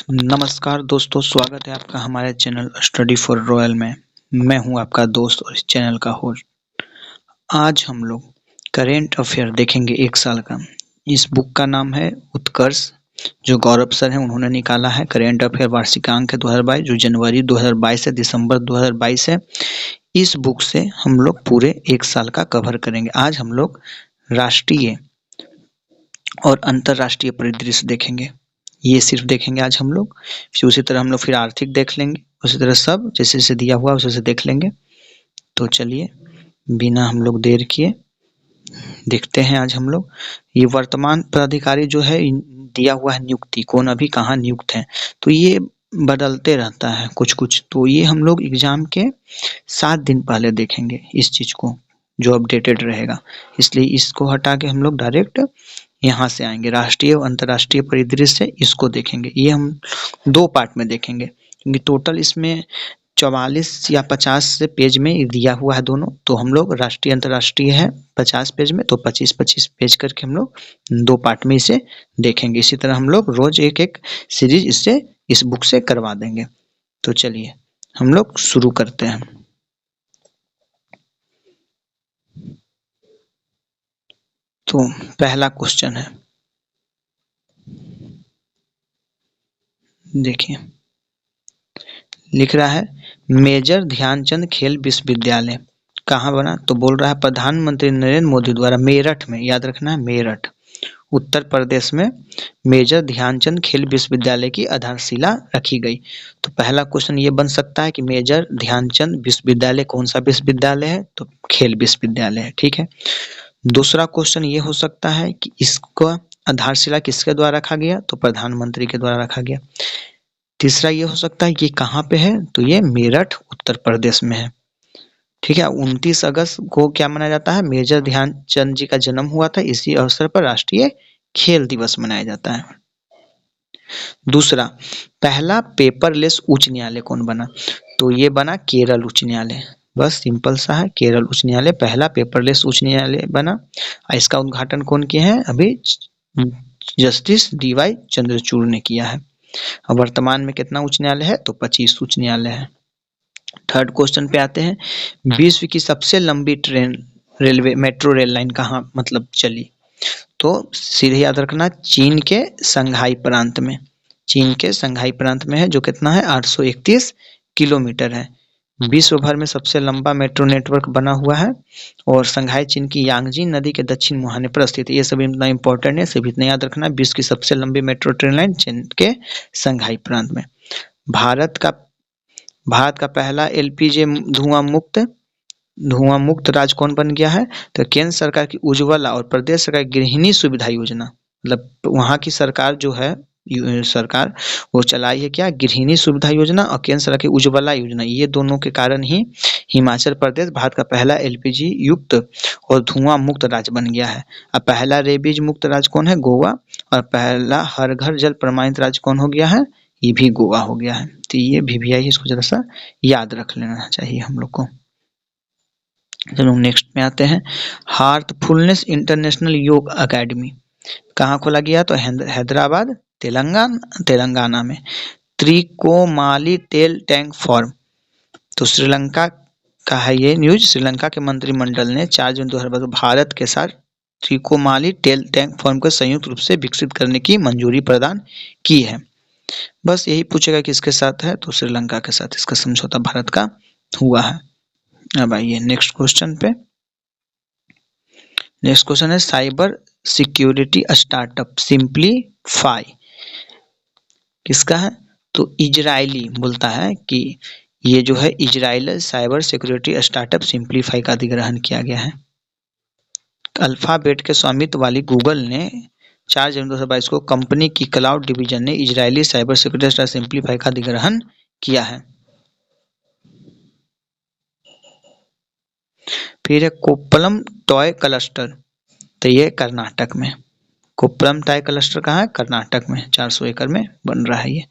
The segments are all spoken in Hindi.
नमस्कार दोस्तों, स्वागत है आपका हमारे चैनल स्टडी फॉर रॉयल में। मैं हूं आपका दोस्त और इस चैनल का होस्ट। आज हम लोग करेंट अफेयर देखेंगे 1 साल का। इस बुक का नाम है उत्कर्ष, जो गौरव सर हैं उन्होंने निकाला है। करेंट अफेयर वार्षिकांक है 2022, जो जनवरी 2022 से दिसंबर 2022 है। इस बुक से हम लोग पूरे 1 साल का कवर करेंगे। आज हम लोग राष्ट्रीय और अंतर्राष्ट्रीय परिदृश्य देखेंगे, ये सिर्फ देखेंगे आज हम लोग। फिर उसी तरह हम लोग फिर आर्थिक देख लेंगे, उसी तरह सब जैसे जैसे दिया हुआ उसे देख लेंगे। तो चलिए बिना हम लोग देर किए देखते हैं। आज हम लोग ये वर्तमान पदाधिकारी जो है दिया हुआ है नियुक्ति, कौन अभी कहाँ नियुक्त है, तो ये बदलते रहता है कुछ कुछ। तो ये हम लोग एग्जाम के 7 दिन पहले देखेंगे इस चीज को, जो अपडेटेड रहेगा। इसलिए इसको हटा के हम लोग डायरेक्ट यहाँ से आएंगे, राष्ट्रीय और अंतर्राष्ट्रीय परिदृश्य इसको देखेंगे। ये हम 2 पार्ट में देखेंगे, क्योंकि टोटल इसमें 44 या 50 से पेज में दिया हुआ है दोनों। तो हम लोग राष्ट्रीय अंतर्राष्ट्रीय है 50 पेज में, तो 25-25 पेज करके हम लोग 2 पार्ट में इसे देखेंगे। इसी तरह हम लोग रोज एक एक सीरीज इससे इस बुक से करवा देंगे। तो चलिए हम लोग शुरू करते हैं। तो पहला क्वेश्चन है, देखिए लिख रहा है मेजर ध्यानचंद खेल विश्वविद्यालय कहाँ बना। तो बोल रहा है प्रधानमंत्री नरेंद्र मोदी द्वारा मेरठ में, याद रखना है मेरठ उत्तर प्रदेश में मेजर ध्यानचंद खेल विश्वविद्यालय की आधारशिला रखी गई। तो पहला क्वेश्चन ये बन सकता है कि मेजर ध्यानचंद विश्वविद्यालय कौन सा विश्वविद्यालय है, तो खेल विश्वविद्यालय है, ठीक है। दूसरा क्वेश्चन ये हो सकता है कि इसका आधारशिला किसके द्वारा रखा गया, तो प्रधानमंत्री के द्वारा रखा गया। तीसरा ये हो सकता है ये कहाँ पे है, तो ये मेरठ उत्तर प्रदेश में है, ठीक है। 29 अगस्त को क्या मनाया जाता है, मेजर ध्यानचंद जी का जन्म हुआ था, इसी अवसर पर राष्ट्रीय खेल दिवस मनाया जाता है। दूसरा, पहला पेपरलेस उच्च न्यायालय कौन बना, तो ये बना केरल उच्च न्यायालय। बस सिंपल सा है, केरल उच्च न्यायालय पहला पेपरलेस उच्च न्यायालय बना। इसका उद्घाटन कौन किए हैं, अभी जस्टिस DY चंद्रचूड़ ने किया है। अब वर्तमान में कितना उच्च न्यायालय है, तो 25 उच्च न्यायालय है। थर्ड क्वेश्चन पे आते हैं, विश्व की सबसे लंबी train railway metro rail line कहाँ मतलब चली, तो सीधे याद रखना चीन के संघाई प्रांत में, चीन के संघाई प्रांत में है, जो कितना है 831 किलोमीटर है। विश्व भर में सबसे लंबा मेट्रो नेटवर्क बना हुआ है और संघाई चीन की यांगजी नदी के दक्षिण मुहाने पर स्थित है। ये सब इतना इंपॉर्टेंट है, सभी इतना याद रखना। विश्व की सबसे लंबी मेट्रो ट्रेन लाइन चीन के संघाई प्रांत में। भारत का पहला LPG धुआं मुक्त राज्य कौन बन गया है, तो केंद्र सरकार की उज्ज्वला और प्रदेश सरकार की गृहिणी सुविधा योजना, मतलब वहाँ की सरकार जो है सरकार वो चलाई है क्या, गृहिणी सुविधा योजना, और केंद्र सरकार की उज्ज्वला योजना। ये दोनों के कारण ही हिमाचल प्रदेश भारत का पहला LPG युक्त और धुआं मुक्त राज्य बन गया है। अब पहला रेबीज मुक्त राज्य कौन है, गोवा, और पहला हर घर जल प्रमाणित राज्य कौन हो गया है, ये भी गोवा हो गया है। तो ये भी इसको जरा सा याद रख लेना चाहिए हम लोग को। चलो नेक्स्ट में आते हैं, हार्थफुलनेस इंटरनेशनल योग अकेडमी कहाँ खोला गया, तो हैदराबाद तेलंगाना में। त्रिकोमाली तेल टैंक फार्म, तो श्रीलंका का है ये न्यूज। श्रीलंका के मंत्रिमंडल ने 4 जून 2022 भारत के साथ त्रिकोमाली तेल टैंक फार्म को संयुक्त रूप से विकसित करने की मंजूरी प्रदान की है। बस यही पूछेगा किसके साथ है, तो श्रीलंका के साथ इसका समझौता भारत का हुआ है। अब आइए नेक्स्ट क्वेश्चन पे। नेक्स्ट क्वेश्चन है, साइबर सिक्योरिटी स्टार्टअप सिंपलीफाई किसका है, तो इजरायली बोलता है कि ये जो है Israel cyber security startup simplify का अधिग्रहण किया गया है। अल्फाबेट के स्वामित्व वाली गूगल ने 4 जनवरी 2022 को कंपनी की क्लाउड डिवीजन ने Israeli cyber security startup simplify का अधिग्रहण किया है। फिर है कोप्पलम टॉय क्लस्टर, तो ये कर्नाटक में। कोप्पलम टॉय क्लस्टर कहाँ है, कर्नाटक में, 400 एकड़ में बन रहा है ये।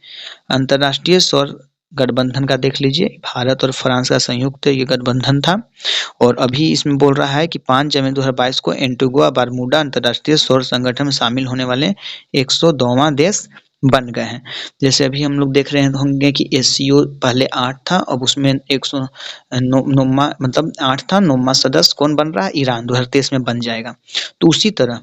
अंतर्राष्ट्रीय सौर गठबंधन का देख लीजिए, भारत और फ्रांस का संयुक्त ये गठबंधन था, और अभी इसमें बोल रहा है कि 5 जनवरी 2022 को एंटीगुआ बारमूडा अंतर्राष्ट्रीय सौर संगठन में शामिल होने वाले 102वां देश बन गए हैं। जैसे अभी हम लोग देख रहे होंगे कि एससीओ पहले 8 था, अब उसमें 100 नौवां मतलब 8 था, 9वां सदस्य कौन बन रहा है? ईरान 2023 में बन जाएगा। तो उसी तरह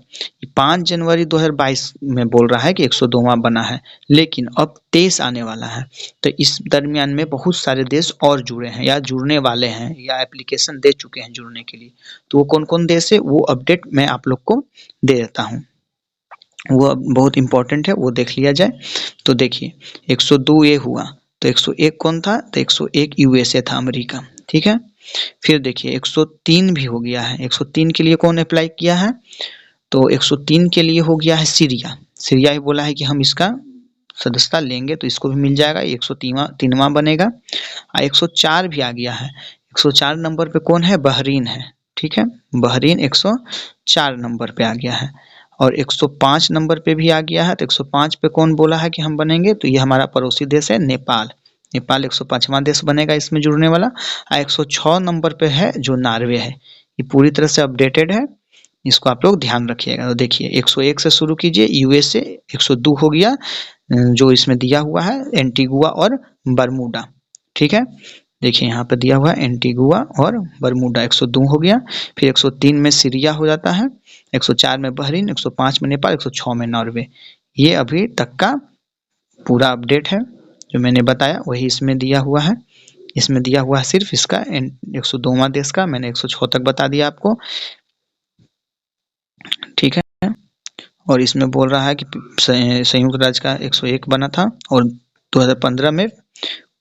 5 जनवरी 2022 में बोल रहा है कि 102वां बना है, लेकिन अब 23 आने वाला है। तो इस दरमियान में बहुत सारे देश और जुड़े हैं या जुड़ने वाले हैं या एप्लीकेशन दे चुके हैं जुड़ने के लिए। तो वो कौन-कौन देश है, वो अपडेट मैं आप लोग को दे देता हूँ। वो अब बहुत इम्पोर्टेंट है, वो देख लिया जाए। तो देखिए 102 ये हुआ, तो 101 कौन था? तो 101 यूएसए था, अमेरिका, ठीक है। फिर देखिए 103 भी हो गया है। 103 के लिए कौन अप्लाई किया है? तो 103 के लिए हो गया है सीरिया। सीरिया ही बोला है कि हम इसका सदस्यता लेंगे, तो इसको भी मिल जाएगा, 103वां बनेगा। 104 भी आ गया है। 104 नंबर पे कौन है? बहरीन है, ठीक है। बहरीन 104 नंबर पे आ गया है। और 105 नंबर पे भी आ गया है। तो 105 पे कौन बोला है कि हम बनेंगे? तो ये हमारा पड़ोसी देश है नेपाल। नेपाल 105वां देश बनेगा इसमें जुड़ने वाला। 106 नंबर पे है जो नॉर्वे है। ये पूरी तरह से अपडेटेड है, इसको आप लोग ध्यान रखिएगा। तो देखिए 101 से शुरू कीजिए, यूएसए 102 हो गया, जो इसमें दिया हुआ है एंटीगुआ और बरमूडा, ठीक है। देखिए यहाँ पे दिया हुआ है एंटीगुआ और बरमूडा, 102 हो गया। फिर 103 में सीरिया हो जाता है, 104 में बहरीन, 105 में नेपाल, 106 में नॉर्वे। ये अभी तक का पूरा अपडेट है जो मैंने बताया, वही इसमें दिया हुआ है। इसमें दिया हुआ है सिर्फ इसका 102वां देश का, मैंने 106 तक बता दिया आपको, ठीक है। और इसमें बोल रहा है कि संयुक्त राज्य का 101 बना था और 2015 में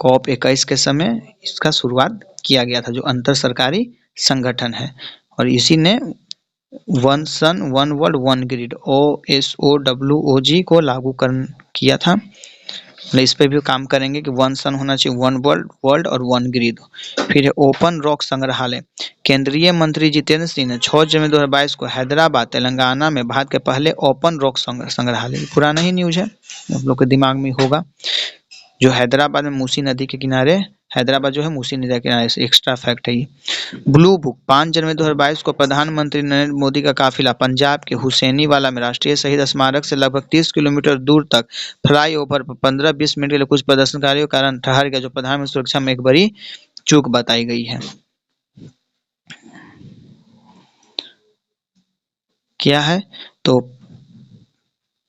कॉप 21 के समय इसका शुरुआत किया गया था, जो अंतर सरकारी संगठन है। और इसी ने one sun one world one grid OSOWOG को लागू किया था। इस पे भी काम करेंगे कि वन सन होना चाहिए, वन वर्ल्ड और वन ग्रिड। फिर है ओपन रॉक संग्रहालय। केंद्रीय मंत्री जितेंद्र सिंह ने 6 जनवरी 2022 को हैदराबाद तेलंगाना में भारत के पहले ओपन रॉक संग्रहालय, पुराना ही न्यूज है, आप लोग के दिमाग में होगा, जो हैदराबाद में मूसी नदी के किनारे, हैदराबाद जो है मूसी नदी के किनारे से, एक्स्ट्रा फैक्ट है ये। ब्लू बुक 5 जनवरी 2022 को प्रधानमंत्री नरेंद्र मोदी का काफिला पंजाब के हुसैनीवाला में राष्ट्रीय शहीद स्मारक से लगभग 30 किलोमीटर दूर तक फ्लाईओवर पर 15-20 मिनट के लिए कुछ प्रदर्शनकारियों के कारण ठहर गया, जो प्रधानमंत्री सुरक्षा में एक बड़ी चूक बताई गई है। क्या है? तो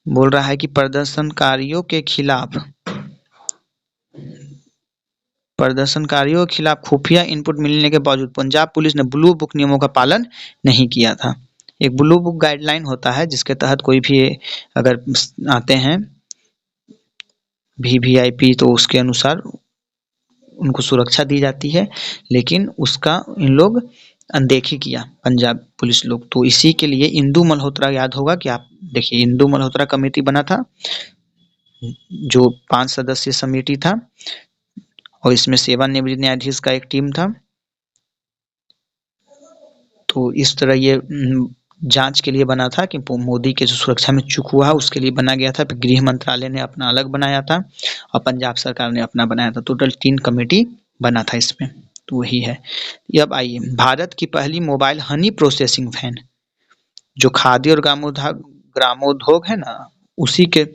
बोल रहा है कि प्रदर्शनकारियों के खिलाफ खुफिया इनपुट मिलने के बावजूद पंजाब पुलिस ने ब्लू बुक नियमों का पालन नहीं किया था। एक ब्लू बुक गाइडलाइन होता है जिसके तहत कोई भी अगर आते हैं वीवीआईपी, तो उसके अनुसार उनको सुरक्षा दी जाती है, लेकिन उसका इन लोग अनदेखी किया पंजाब पुलिस लोग। तो इसी के लिए इंदु मल्होत्रा, याद होगा कि आप देखिए इंदु मल्होत्रा कमेटी बना था, जो 5 सदस्यीय समिति था, और इसमें सेवानिवृत्त न्यायाधीश का एक टीम था। तो इस तरह ये जांच के लिए बना था कि मोदी के जो सुरक्षा में चूक हुआ है उसके लिए बना गया था। फिर गृह मंत्रालय ने अपना अलग बनाया था और पंजाब सरकार ने अपना बनाया था। टोटल 3 कमेटी बना था इसमें, तो वही है। अब आइए, भारत की पहली मोबाइल हनी प्रोसेसिंग वैन, जो खादी और ग्रामोद्योग है ना, उसी के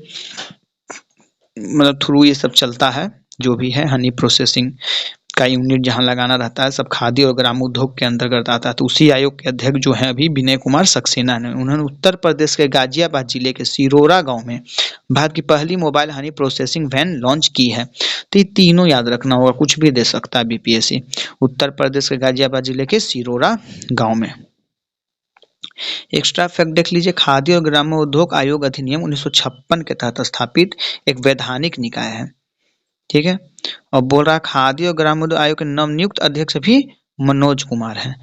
मतलब थ्रू ये सब चलता है। जो भी है हनी प्रोसेसिंग का यूनिट जहाँ लगाना रहता है, सब खादी और ग्रामोद्योग के अंतर्गत आता है। तो उसी आयोग के अध्यक्ष जो हैं अभी विनय कुमार सक्सेना ने, उन्होंने उत्तर प्रदेश के गाजियाबाद जिले के सिरोरा गांव में भारत की पहली mobile honey processing van launch की है। तो ये तीनों याद रखना होगा, कुछ भी दे सकता है बीपीएससी। उत्तर प्रदेश के गाजियाबाद जिले के सिरोरा गाँव में। एक्स्ट्रा फैक्ट देख लीजिए, खादी और ग्रामोद्योग आयोग अधिनियम 1956 के तहत स्थापित एक वैधानिक निकाय है, ठीक है। और बोल रहा खादी और ग्रामोद्योग आयोग के नवनियुक्त अध्यक्ष भी मनोज कुमार हैं,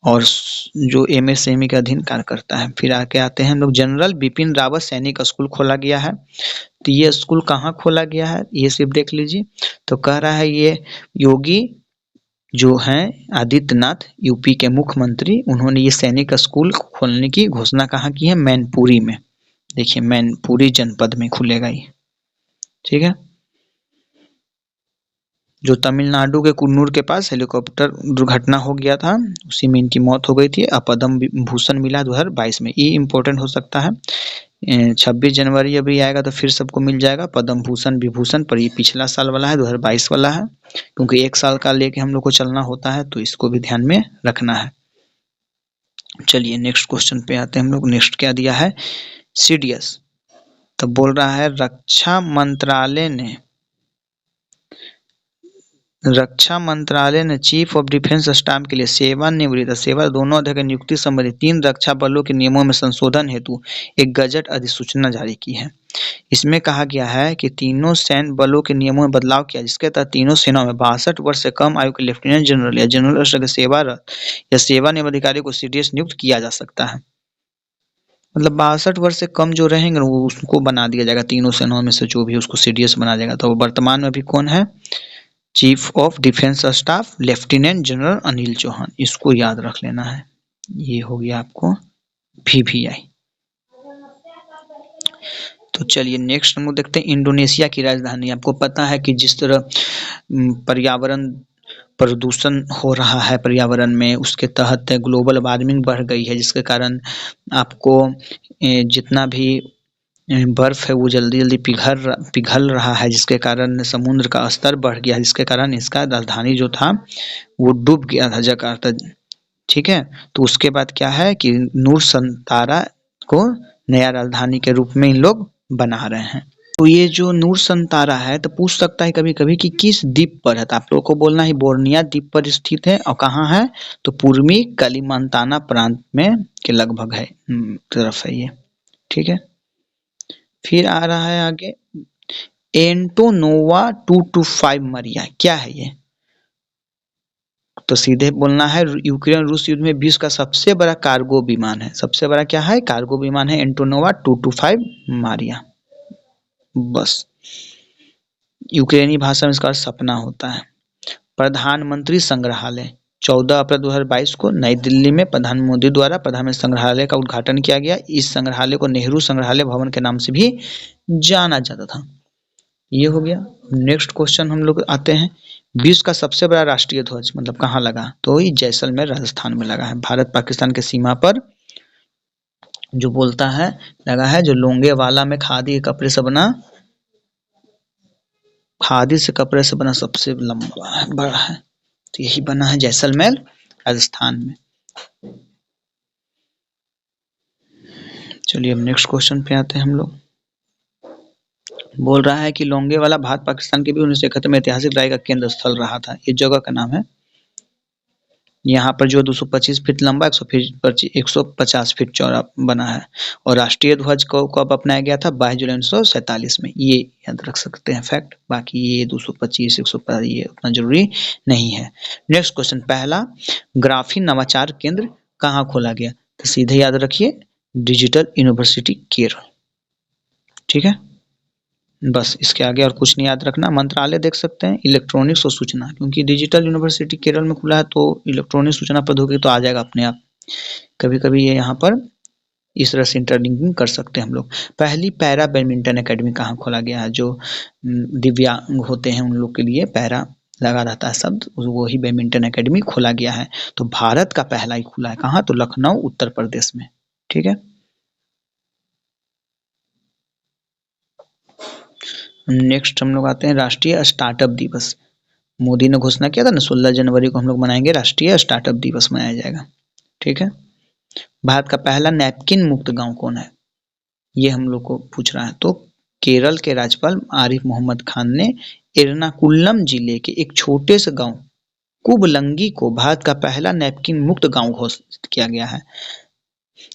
और जो एमएसएमई के अधीन कार्य करता है। फिर आके आते हैं हम लोग, जनरल बिपिन रावत सैनिक स्कूल खोला गया है। तो ये स्कूल कहाँ खोला गया है, ये सिर्फ देख लीजिए। तो कह रहा है ये योगी जो हैं आदित्यनाथ, यूपी के मुख्यमंत्री, उन्होंने ये सैनिक स्कूल खोलने की घोषणा कहाँ की है? मैनपुरी में। देखिए मैनपुरी जनपद में खुलेगा ये, ठीक है। जो तमिलनाडु के कुन्नूर के पास हेलीकॉप्टर दुर्घटना हो गया था, उसी में इनकी मौत हो गई थी। पद्म भूषण मिला 2022 में, ये इम्पोर्टेंट हो सकता है। 26 जनवरी अभी आएगा तो फिर सबको मिल जाएगा पद्म भूषण विभूषण, पर ये पिछला साल वाला है, 2022 वाला है, क्योंकि 1 साल का लेके हम लोग को चलना होता है, तो इसको भी ध्यान में रखना है। चलिए नेक्स्ट क्वेश्चन पे आते हैं हम लोग। नेक्स्ट क्या दिया है, सीडीएस। तो बोल रहा है रक्षा मंत्रालय ने चीफ ऑफ डिफेंस स्टाफ के लिए सेवानिवृत्त सेवा दोनों अध्यक्ष की नियुक्ति संबंधी 3 रक्षा बलों के नियमों में संशोधन हेतु एक गजट अधिसूचना जारी की है। इसमें कहा गया है कि तीनों सैन्य बलों के नियमों में बदलाव किया, जिसके तहत तीनों सेनाओं में 62 वर्ष से कम आयु के लेफ्टिनेंट जनरल या जनरल स्तर के सेवारत या सेवानिवृत्त अधिकारी को सीडीएस नियुक्त किया जा सकता है। मतलब 62 वर्ष से कम जो रहेंगे वो उसको बना दिया जाएगा, तीनों सेनाओं में से जो भी उसको सीडीएस बना जाएगा। तो वर्तमान में अभी कौन है, chief of defence staff lieutenant general Anil Chauhan, इसको याद रख लेना है। ये हो गया आपको VVI। तो चलिए नेक्स्ट हम लोग देखते हैं इंडोनेशिया की राजधानी। आपको पता है कि जिस तरह पर्यावरण प्रदूषण हो रहा है पर्यावरण में, उसके तहत ग्लोबल वार्मिंग बढ़ गई है, जिसके कारण आपको जितना भी बर्फ है वो जल्दी जल्दी पिघल रहा है, जिसके कारण समुद्र का स्तर बढ़ गया, जिसके कारण इसका राजधानी जो था वो डूब गया था, जकार्ता। ठीक है, तो उसके बाद क्या है कि नूरसंतारा को नया राजधानी के रूप में इन लोग बना रहे हैं। तो ये जो नूरसंतारा है, तो पूछ सकता है कभी कभी कि किस द्वीप पर है, तो आप लोग को बोलना है बोर्निया द्वीप पर स्थित है। और कहाँ है, तो पूर्वी कलिमंताना प्रांत में के लगभग है तरफ है ये। ठीक है, फिर आ रहा है आगे एंटोनोवा 225 मरिया, क्या है ये, तो सीधे बोलना है यूक्रेन रूस युद्ध में विश्व का सबसे बड़ा कार्गो विमान है। सबसे बड़ा क्या है, कार्गो विमान है एंटोनोवा 225 मारिया। बस यूक्रेनी भाषा में इसका सपना होता है। प्रधानमंत्री संग्रहालय 14 अप्रैल 2022 को नई दिल्ली में प्रधानमंत्री मोदी द्वारा प्रधानमंत्री संग्रहालय का उद्घाटन किया गया। इस संग्रहालय को नेहरू संग्रहालय भवन के नाम से भी जाना जाता था। ये हो गया। नेक्स्ट क्वेश्चन हम लोग आते हैं, विश्व का सबसे बड़ा राष्ट्रीय ध्वज मतलब कहाँ लगा, तो ये जैसलमेर राजस्थान में लगा है। भारत पाकिस्तान के सीमा पर जो बोलता है लगा है, जो लोंगेवाला में खादी के कपड़े से बना, खादी से कपड़े से बना सबसे लंबा है, बड़ा है, तो यही बना है जैसलमेर राजस्थान में। चलिए अब नेक्स्ट क्वेश्चन पे आते हैं हम लोग। बोल रहा है कि लोंगेवाला भारत पाकिस्तान के भी 1971 में ऐतिहासिक लड़ाई का केंद्र स्थल रहा था। ये जगह का नाम है। यहाँ पर जो 225 फीट लंबा 150 फीट चौड़ा बना है। और राष्ट्रीय ध्वज को कब अपनाया गया था, 22 जुलाई 1947 में। ये याद रख सकते हैं फैक्ट, बाकी ये 225 150 ये उतना जरूरी नहीं है। नेक्स्ट क्वेश्चन, पहला ग्राफीन नवाचार केंद्र कहाँ खोला गया, तो सीधे याद रखिए डिजिटल यूनिवर्सिटी केरल। ठीक है, बस इसके आगे और कुछ नहीं याद रखना। मंत्रालय देख सकते हैं इलेक्ट्रॉनिक्स और सूचना, क्योंकि डिजिटल यूनिवर्सिटी केरल में खुला है तो इलेक्ट्रॉनिक सूचना प्रौद्योगिकी तो आ जाएगा अपने आप। कभी कभी ये यहाँ पर इस तरह से इंटरलिंकिंग कर सकते हैं हम लोग। पहली पैरा बैडमिंटन एकेडमी कहाँ खोला गया है, जो दिव्यांग होते हैं उन लोग के लिए पैरा लगा रहता है शब्द, वही बैडमिंटन एकेडमी खोला गया है। तो भारत का पहला ही खुला है, कहाँ, तो लखनऊ उत्तर प्रदेश में। ठीक है, नेक्स्ट हम लोग आते हैं राष्ट्रीय स्टार्टअप दिवस। मोदी ने घोषणा किया था ना 16 जनवरी को हम लोग मनाएंगे राष्ट्रीय स्टार्टअप दिवस मनाया जाएगा। ठीक है, भारत का पहला नैपकिन मुक्त गांव कौन है, ये हम लोग को पूछ रहा है। तो केरल के राज्यपाल आरिफ मोहम्मद खान ने एर्नाकुलम जिले के एक छोटे से गांव कुबलंगी को भारत का पहला नैपकिन मुक्त गांव घोषित किया गया है।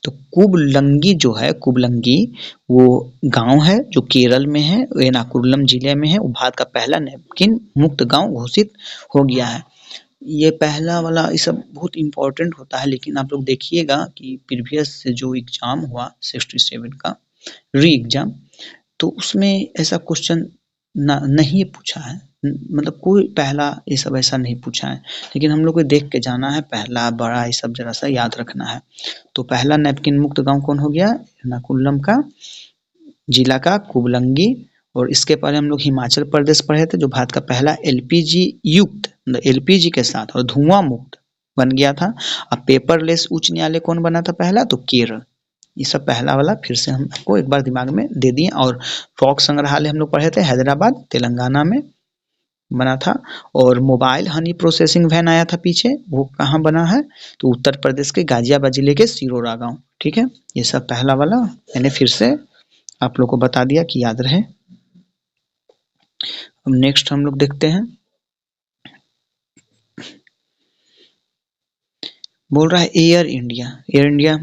तो कुबलंगी जो है, कुबलंगी वो गांव है जो केरल में है, एर्नाकुलम जिले में है। वो भारत का पहला नैपकिन मुक्त गांव घोषित हो गया है। ये पहला वाला ये सब बहुत इम्पोर्टेंट होता है, लेकिन आप लोग देखिएगा कि प्रीवियस से जो एग्जाम हुआ 67 का री एग्जाम, तो उसमें ऐसा क्वेश्चन नहीं पूछा है, मतलब कोई पहला ये सब ऐसा नहीं पूछा है। लेकिन हम लोग को देख के जाना है, पहला बड़ा ये सब जरा सा याद रखना है। तो पहला नैपकिन मुक्त गांव कौन हो गया, एर्नाकुलम का जिला का कुबलंगी। और इसके पहले हम लोग हिमाचल प्रदेश पढ़े थे, जो भारत का पहला एलपीजी युक्त एलपीजी के साथ और धुआं मुक्त बन गया था। अब पेपरलेस उच्च न्यायालय कौन बना था पहला, तो केरल। ये सब पहला वाला फिर से हम आपको एक बार दिमाग में दे दिए। और रॉक संग्रहालय हम लोग पढ़े थे हैदराबाद तेलंगाना में बना था। और मोबाइल हनी प्रोसेसिंग वैन आया था पीछे, वो कहाँ बना है तो उत्तर प्रदेश के गाजियाबाद जिले के सिरोड़ा गाँव। ठीक है, ये सब पहला वाला मैंने फिर से आप लोग को बता दिया कि याद रहे। अब नेक्स्ट हम लोग देखते हैं, बोल रहा है एयर इंडिया। एयर इंडिया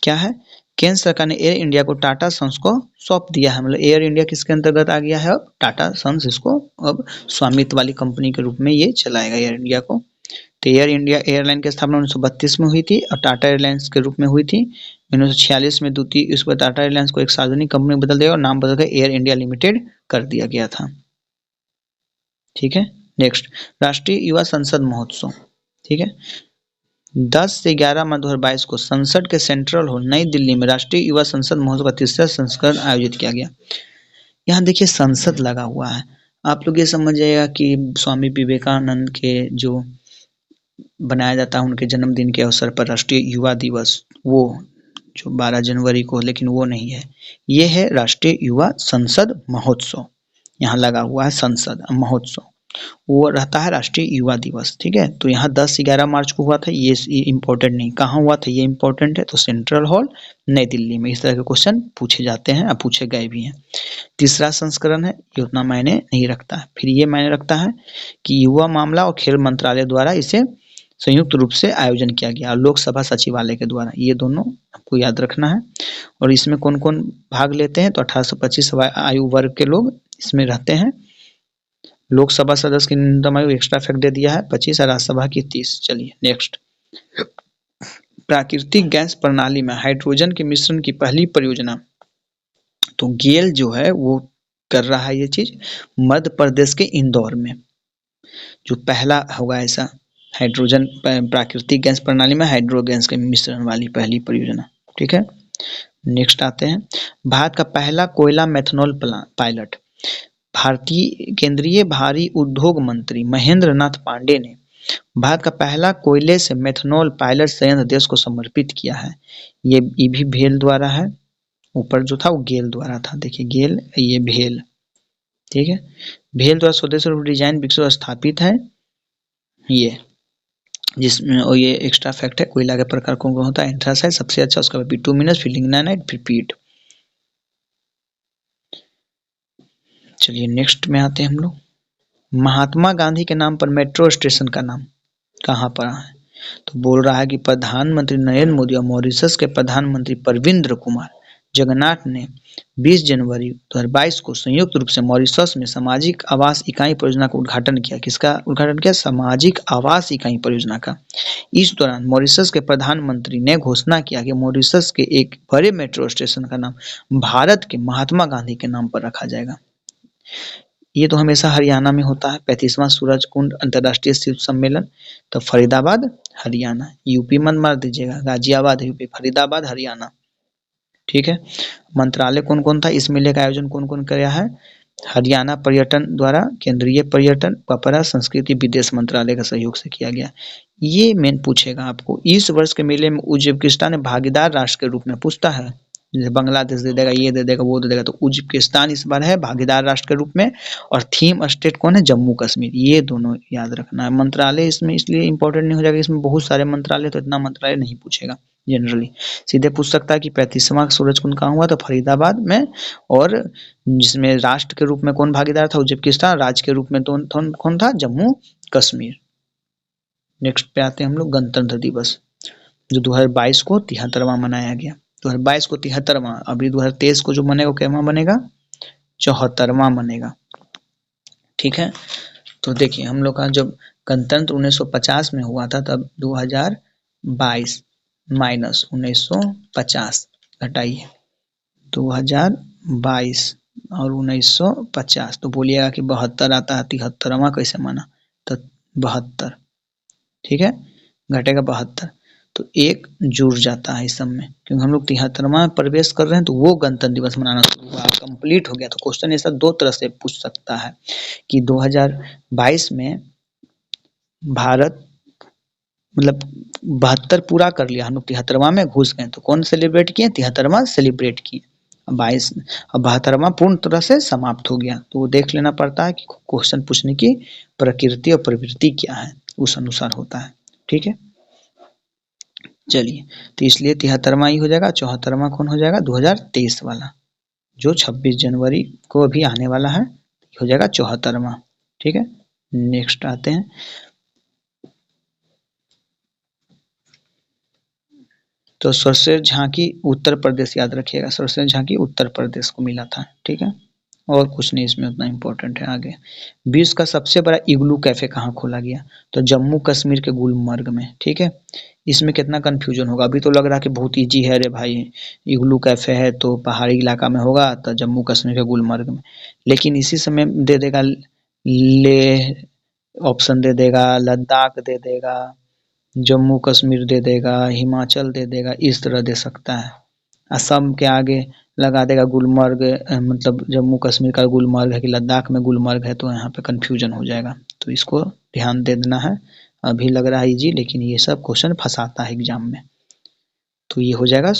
क्या है, केंद्र सरकार ने एयर इंडिया को टाटा सन्स को सौंप दिया है। मतलब एयर इंडिया किसके अंतर्गत आ गया है, अब टाटा सन्स इसको अब स्वामित्व वाली कंपनी के रूप में ये चलाएगा एयर इंडिया को। तो एयर इंडिया एयरलाइन की स्थापना 1932 में हुई थी और टाटा एयरलाइंस के रूप में हुई थी। 1946 में द्वितीय इस पर टाटा एयरलाइंस को एक सार्वजनिक कंपनी बदल दिया और नाम बदल कर एयर इंडिया लिमिटेड कर दिया गया था। ठीक है, नेक्स्ट राष्ट्रीय युवा संसद महोत्सव। ठीक है, 10 से 11 मई 2022 को संसद के सेंट्रल हॉल नई दिल्ली में राष्ट्रीय युवा संसद महोत्सव का तीसरा संस्करण आयोजित किया गया। यहाँ देखिए संसद लगा हुआ है, आप लोग ये समझ जाइएगा कि स्वामी विवेकानंद के जो बनाया जाता है उनके जन्मदिन के अवसर पर राष्ट्रीय युवा दिवस, वो जो 12 जनवरी को, लेकिन वो नहीं है, ये है राष्ट्रीय युवा संसद महोत्सव। यहाँ लगा हुआ है संसद महोत्सव, वो रहता है राष्ट्रीय युवा दिवस। ठीक है, तो यहाँ 10 से 11 मार्च को हुआ था, ये इम्पोर्टेंट नहीं, कहाँ हुआ था ये इम्पोर्टेंट है, तो सेंट्रल हॉल नई दिल्ली में। इस तरह के क्वेश्चन पूछे जाते हैं और पूछे गए भी हैं। तीसरा संस्करण है, ये उतना मायने नहीं रखता है। फिर ये मायने रखता है कि युवा मामला और खेल मंत्रालय द्वारा इसे संयुक्त रूप से आयोजन किया गया, लोकसभा सचिवालय के द्वारा। ये दोनों आपको याद रखना है। और इसमें कौन कौन भाग लेते हैं, तो 18 से 25 आयु वर्ग के लोग इसमें रहते हैं। लोकसभा सदस्य की न्यूनतम आयु एक्स्ट्रा फैक्ट दे दिया है 25 और राज्यसभा की 30। चलिए नेक्स्ट, प्राकृतिक गैस प्रणाली में हाइड्रोजन के मिश्रण की पहली परियोजना, तो गेल जो है वो कर रहा है ये चीज मध्य प्रदेश के इंदौर में, जो पहला होगा ऐसा हाइड्रोजन प्राकृतिक गैस प्रणाली में हाइड्रोगैस के मिश्रण वाली पहली परियोजना। ठीक है, नेक्स्ट आते हैं, भारत का पहला कोयला मेथनॉल पायलट। भारतीय केंद्रीय भारी उद्योग मंत्री महेंद्र नाथ पांडे ने भारत का पहला कोयले से मेथनॉल पायलट संयंत्र देश को समर्पित किया है। ये भी भेल द्वारा है, ऊपर जो था वो गेल द्वारा था, देखिए गेल, ये भेल। ठीक है, भेल द्वारा स्वदेशी रूप डिजाइन विकसित और स्थापित है ये, जिसमें और ये एक्स्ट्रा फैक्ट है, कोयला के प्रकार कौन कौन होता है, एंथ्रासाइट सबसे अच्छा, उसका बिटुमिनस, फिर लिग्नाइट, फिर पीट। चलिए नेक्स्ट में आते हैं हम लोग, महात्मा गांधी के नाम पर मेट्रो स्टेशन का नाम कहाँ पर है, तो बोल रहा है कि प्रधानमंत्री नरेंद्र मोदी और मॉरिशस के प्रधानमंत्री परविंद्र कुमार जगन्नाथ ने 20 जनवरी 2022 को संयुक्त रूप से मॉरिशस में सामाजिक आवास इकाई परियोजना का उद्घाटन किया। किसका उद्घाटन किया, सामाजिक आवास इकाई परियोजना का। इस दौरान मॉरिशस के प्रधानमंत्री ने घोषणा किया कि मॉरिशस के एक बड़े मेट्रो स्टेशन का नाम भारत के महात्मा गांधी के नाम पर रखा जाएगा। ये तो हमेशा हरियाणा में होता है, 35वां सूरज कुंड अंतर्राष्ट्रीय शिल्प सम्मेलन, तो फरीदाबाद हरियाणा, यूपी मत मार दीजिएगा, गाजियाबाद यूपी, फरीदाबाद हरियाणा। ठीक है, मंत्रालय कौन कौन था, इस मेले का आयोजन कौन कौन किया है, हरियाणा पर्यटन द्वारा केंद्रीय पर्यटन कपड़ा संस्कृति विदेश मंत्रालय का सहयोग से किया गया। ये मेन पूछेगा आपको, इस वर्ष के मेले में उज्बेकिस्तान भागीदार राष्ट्र के रूप में पूछता है, जैसे बांग्लादेश दे देगा, ये दे देगा, वो दे देगा, तो उज्बेकिस्तान इस बार है भागीदार राष्ट्र के रूप में। और थीम स्टेट कौन है, जम्मू कश्मीर। ये दोनों याद रखना है। मंत्रालय इसमें इसलिए इंपॉर्टेंट नहीं हो जाएगा, इसमें बहुत सारे मंत्रालय, तो इतना मंत्रालय नहीं पूछेगा जनरली, सीधे पूछ सकता है कि 35वां सूरज कुंड कहाँ हुआ, तो फरीदाबाद में। और जिसमें राष्ट्र के रूप में कौन भागीदार था, उज्बेकिस्तान, राज्य के रूप में तो कौन था, जम्मू कश्मीर। नेक्स्ट पे आते हैं हम लोग, गणतंत्र दिवस जो 2022 को 73वां मनाया गया। 2022 को 73वां, अभी 2023 को जो बनेगा वो कैवा बनेगा, 74वां बनेगा। ठीक है, तो देखिए हम लोग का जब गणतंत्र 1950 में हुआ था, तब 2022 माइनस 1950 घटाइए, 2022 और 1950, तो बोलिएगा कि 72 आता है, 73वां कैसे माना, तो 72। ठीक है, घटेगा 72, तो एक जुड़ जाता है इस सब में, क्योंकि हम लोग 73वां प्रवेश कर रहे हैं, तो वो गणतंत्र दिवस मनाना शुरू हुआ, कंप्लीट हो गया। तो क्वेश्चन ऐसा दो तरह से पूछ सकता है कि 2022 में भारत मतलब 72 पूरा कर लिया, हम लोग 73वां में घुस गए, तो कौन सेलिब्रेट किए? 73वां सेलिब्रेट किए। अब 22 अब 72वां पूर्ण तरह से समाप्त हो गया, तो वो देख लेना पड़ता है कि क्वेश्चन पूछने की प्रकृति और प्रवृत्ति क्या है, उस अनुसार होता है। ठीक है, चलिए, तो इसलिए 73वां ही हो जाएगा। 74वां कौन हो जाएगा? 2023 वाला, जो 26 जनवरी को अभी आने वाला है, हो जाएगा 74वां। ठीक है, नेक्स्ट आते हैं। तो सरसेर झांकी उत्तर प्रदेश, याद रखिएगा, सरसेर झांकी उत्तर प्रदेश को मिला था। ठीक है, और कुछ नहीं इसमें उतना इम्पोर्टेंट है। आगे, विश्व का सबसे बड़ा इग्लू कैफे कहाँ खोला गया? तो जम्मू कश्मीर के गुलमर्ग में। ठीक है, इसमें कितना कंफ्यूजन होगा, अभी तो लग रहा है कि बहुत इजी है रे भाई, इग्लू कैफे है तो पहाड़ी इलाका में होगा, तो जम्मू कश्मीर के गुलमर्ग में। लेकिन इसी समय दे देगा लेह, ऑप्शन दे देगा लद्दाख, दे देगा जम्मू कश्मीर, दे देगा हिमाचल, दे देगा, इस तरह दे सकता है। असम के आगे लगा देगा गुलमर्ग, मतलब जम्मू कश्मीर का गुलमर्ग है कि लद्दाख में गुलमर्ग है, तो यहाँ पे कंफ्यूजन हो जाएगा, तो इसको ध्यान दे देना है। अभी लग रहा है इजी, लेकिन ये सब क्वेश्चन फंसाता है एग्जाम में। तो ये हो जाएगा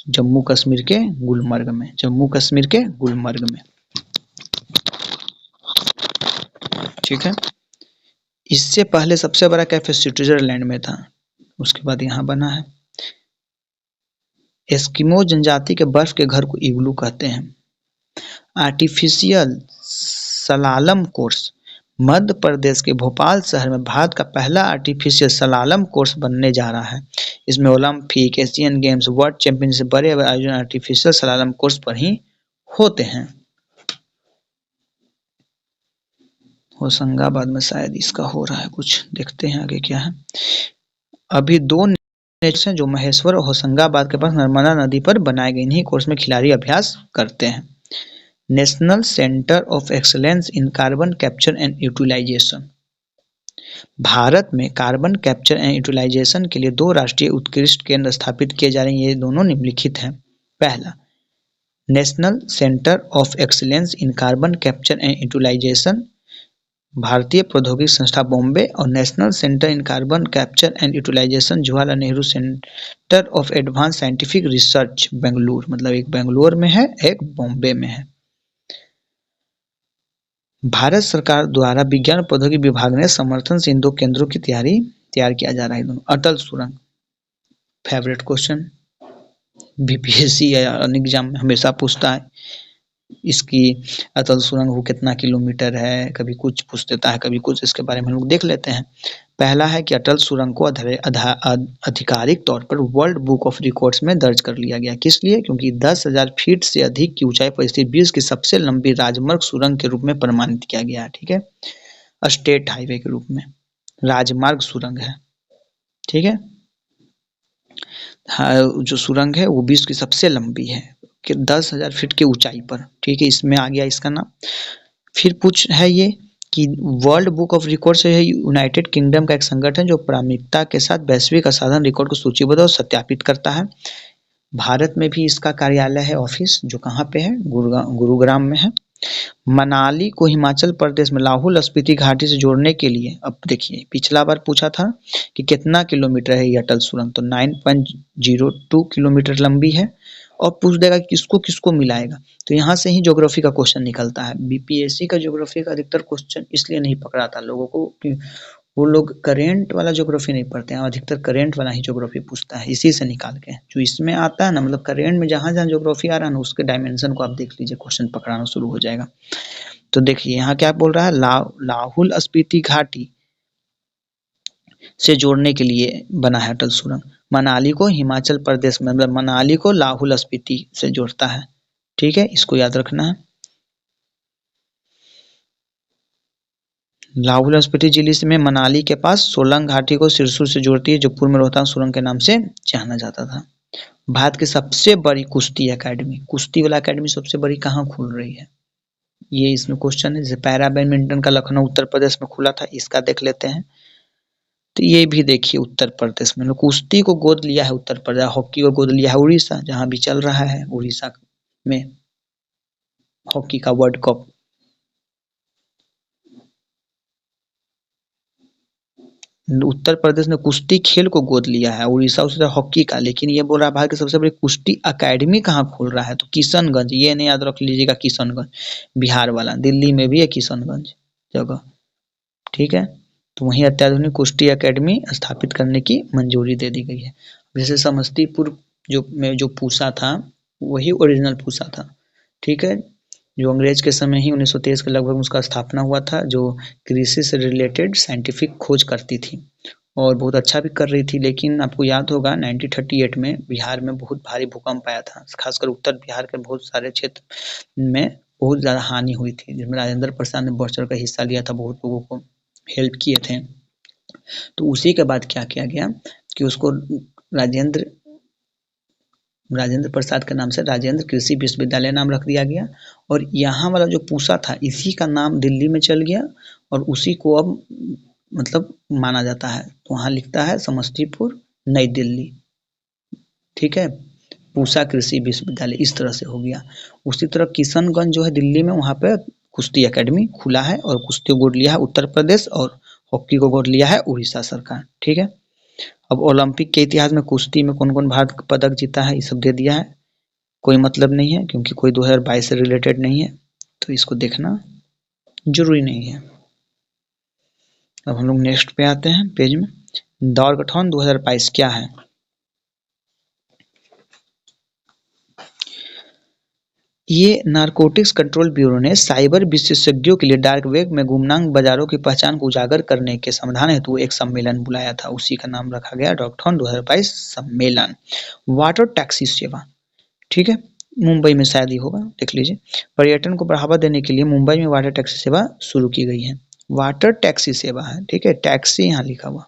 जम्मू कश्मीर के गुलमर्ग में, जम्मू कश्मीर के गुलमर्ग में। ठीक है, इससे पहले सबसे बड़ा कैफे स्विट्जरलैंड में था, उसके बाद यहाँ बना है। एस्किमो जनजाति के बर्फ के घर को इग्लू कहते हैं। Artificial slalom course, Madhya Pradesh के भोपाल शहर में भारत का पहला आर्टिफिशियल सलालम कोर्स बनने जा रहा है। इसमें Olympic, Asian games, world championship, बड़े आयोजन आर्टिफिशियल सलालम कोर्स पर ही होते हैं। होशंगाबाद में शायद इसका हो रहा है कुछ, देखते हैं आगे क्या है। अभी दो नेट्स हैं जो महेश्वर और होशंगाबाद के पास नर्मदा नदी पर बनाए गए, इन्हीं कोर्स में खिलाड़ी अभ्यास करते हैं। National centre of excellence in carbon capture and utilisation, Bharat में कार्बन कैप्चर एंड यूटिलाइजेशन के लिए दो राष्ट्रीय उत्कृष्ट केंद्र स्थापित किए जा रहे हैं, ये दोनों निम्नलिखित हैं। पहला, national centre of excellence in carbon capture and utilisation, भारतीय प्रौद्योगिकी संस्थान बॉम्बे, और national centre in carbon capture and utilisation Jawaharlal Nehru centre of advance scientific research Bengaluru, मतलब एक बेंगलुरु में है, एक बॉम्बे में है। भारत सरकार द्वारा विज्ञान और प्रौद्योगिकी विभाग ने समर्थन से इन दो केंद्रों की तैयार किया जा रहा है। दोनों अटल सुरंग, फेवरेट क्वेश्चन, बीपीएससी या अन्य एग्जाम में हमेशा पूछता है इसकी। अटल सुरंग वो कितना किलोमीटर है, कभी कुछ पूछ देता है, कभी कुछ, इसके बारे में हम लोग देख लेते हैं। पहला है कि अटल सुरंग को आधिकारिक तौर पर वर्ल्ड बुक ऑफ रिकॉर्ड्स में दर्ज कर लिया गया। किस लिए? क्योंकि 10,000 फीट से अधिक की ऊंचाई पर स्थित विश्व की सबसे लंबी राजमार्ग सुरंग के रूप में प्रमाणित किया गया है। ठीक है, स्टेट हाईवे के रूप में राजमार्ग सुरंग है। ठीक है, हाँ, जो सुरंग है वो विश्व की सबसे लंबी है कि 10,000 फीट की ऊंचाई पर। ठीक है, इसमें आ गया इसका नाम। फिर पूछ है ये कि वर्ल्ड बुक ऑफ रिकॉर्ड से यूनाइटेड किंगडम का एक संगठन है जो प्राथमिकता के साथ वैश्विक असाधारण रिकॉर्ड को सूचीबद्ध और सत्यापित करता है। भारत में भी इसका कार्यालय है, ऑफिस, जो कहाँ पे है? गुरुग्राम में है। मनाली को हिमाचल प्रदेश में लाहौल स्पीति घाटी से जोड़ने के लिए, अब देखिए पिछला बार पूछा था कि कितना किलोमीटर है ये अटल सुरंग, तो 9.02 किलोमीटर लंबी है। और पूछ देगा कि किसको किसको मिलाएगा, तो यहाँ से ही ज्योग्राफी का क्वेश्चन निकलता है। बीपीएससी का ज्योग्राफी का अधिकतर क्वेश्चन इसलिए नहीं पकड़ा था लोगों को कि वो लोग करेंट वाला ज्योग्राफी नहीं पढ़ते हैं, अधिकतर करेंट वाला ही ज्योग्राफी पूछता है, इसी से निकाल के जो इसमें आता है ना, मतलब करेंट में जहाँ जहाँ ज्योग्राफी आ रहा है ना, उसके डायमेंशन को आप देख लीजिए, क्वेश्चन पकड़ाना शुरू हो जाएगा। तो देखिए यहाँ क्या बोल रहा है, लाहुल स्पीति घाटी से जोड़ने के लिए बना है अटल सुरंग। मनाली को हिमाचल प्रदेश में, मतलब मनाली को लाहुल स्पीति से जोड़ता है। ठीक है, इसको याद रखना है। लाहुल स्पीति जिले में मनाली के पास सोलंग घाटी को सिरसुर से जोड़ती है, जो पूर्व में रोहतांग सुरंग के नाम से जाना जाता था। भारत की सबसे बड़ी कुश्ती एकेडमी, कुश्ती वाला एकेडमी सबसे बड़ी कहाँ खुल रही है, ये इसमें क्वेश्चन है। जैसे पैरा बैडमिंटन का लखनऊ उत्तर प्रदेश में खुला था, इसका देख लेते हैं। तो ये भी देखिए उत्तर प्रदेश में, कुश्ती को गोद लिया है उत्तर प्रदेश, हॉकी को गोद लिया है उड़ीसा, जहाँ भी चल रहा है उड़ीसा में हॉकी का वर्ल्ड कप। उत्तर प्रदेश ने कुश्ती खेल को गोद लिया है, उड़ीसा उसी तरह हॉकी का। लेकिन ये बोल रहा है भारत की सबसे बड़ी कुश्ती अकेडमी कहाँ खोल रहा है, तो किशनगंज, ये नहीं याद रख लीजिएगा, किशनगंज बिहार वाला, दिल्ली में भी है किशनगंज जगह, ठीक है। तो वहीं अत्याधुनिक कुश्ती अकेडमी स्थापित करने की मंजूरी दे दी गई है। जैसे समस्तीपुर जो पूसा था वही ओरिजिनल पूसा था, ठीक है, जो अंग्रेज के समय ही 1923 के लगभग उसका स्थापना हुआ था, जो कृषि से रिलेटेड साइंटिफिक खोज करती थी और बहुत अच्छा भी कर रही थी। लेकिन आपको याद होगा 1938 में बिहार में बहुत भारी भूकंप आया था, खासकर उत्तर बिहार के बहुत सारे क्षेत्र में बहुत ज़्यादा हानि हुई थी, जिसमें राजेंद्र प्रसाद ने बढ़ चढ़ कर हिस्सा लिया था, बहुत लोगों को हेल्प किए थे। तो उसी के बाद क्या किया गया कि उसको राजेंद्र राजेंद्र प्रसाद के नाम से राजेंद्र कृषि विश्वविद्यालय नाम रख दिया गया। और यहाँ वाला जो पूसा था इसी का नाम दिल्ली में चल गया और उसी को अब मतलब माना जाता है। तो वहाँ लिखता है समस्तीपुर नई दिल्ली, ठीक है, पूसा कृषि विश्वविद्यालय इस तरह से हो गया। उसी तरह किशनगंज जो है दिल्ली में, वहाँ पे कुश्ती अकेडमी खुला है और कुश्ती को गोद लिया है उत्तर प्रदेश और हॉकी को गोद लिया है उड़ीसा सरकार, ठीक है। अब ओलंपिक के इतिहास में कुश्ती में कौन कौन भारत पदक जीता है ये सब दे दिया है, कोई मतलब नहीं है क्योंकि कोई 2022 से रिलेटेड नहीं है, तो इसको देखना जरूरी नहीं है। अब हम लोग नेक्स्ट पे आते हैं पेज में, दौड़ गठन 2022 क्या है। ये नारकोटिक्स कंट्रोल ब्यूरो ने साइबर विशेषज्ञों के लिए डार्क वेब में गुमनाम बाजारों की पहचान को उजागर करने के समाधान हेतु एक सम्मेलन बुलाया था, उसी का नाम रखा गया डॉकथॉन 2022 सम्मेलन। वाटर टैक्सी सेवा, ठीक है, मुंबई में शायद ही होगा, देख लीजिए। पर्यटन को बढ़ावा देने के लिए मुंबई में वाटर टैक्सी सेवा शुरू की गई है। वाटर टैक्सी सेवा है, ठीक है, टैक्सी यहाँ लिखा हुआ,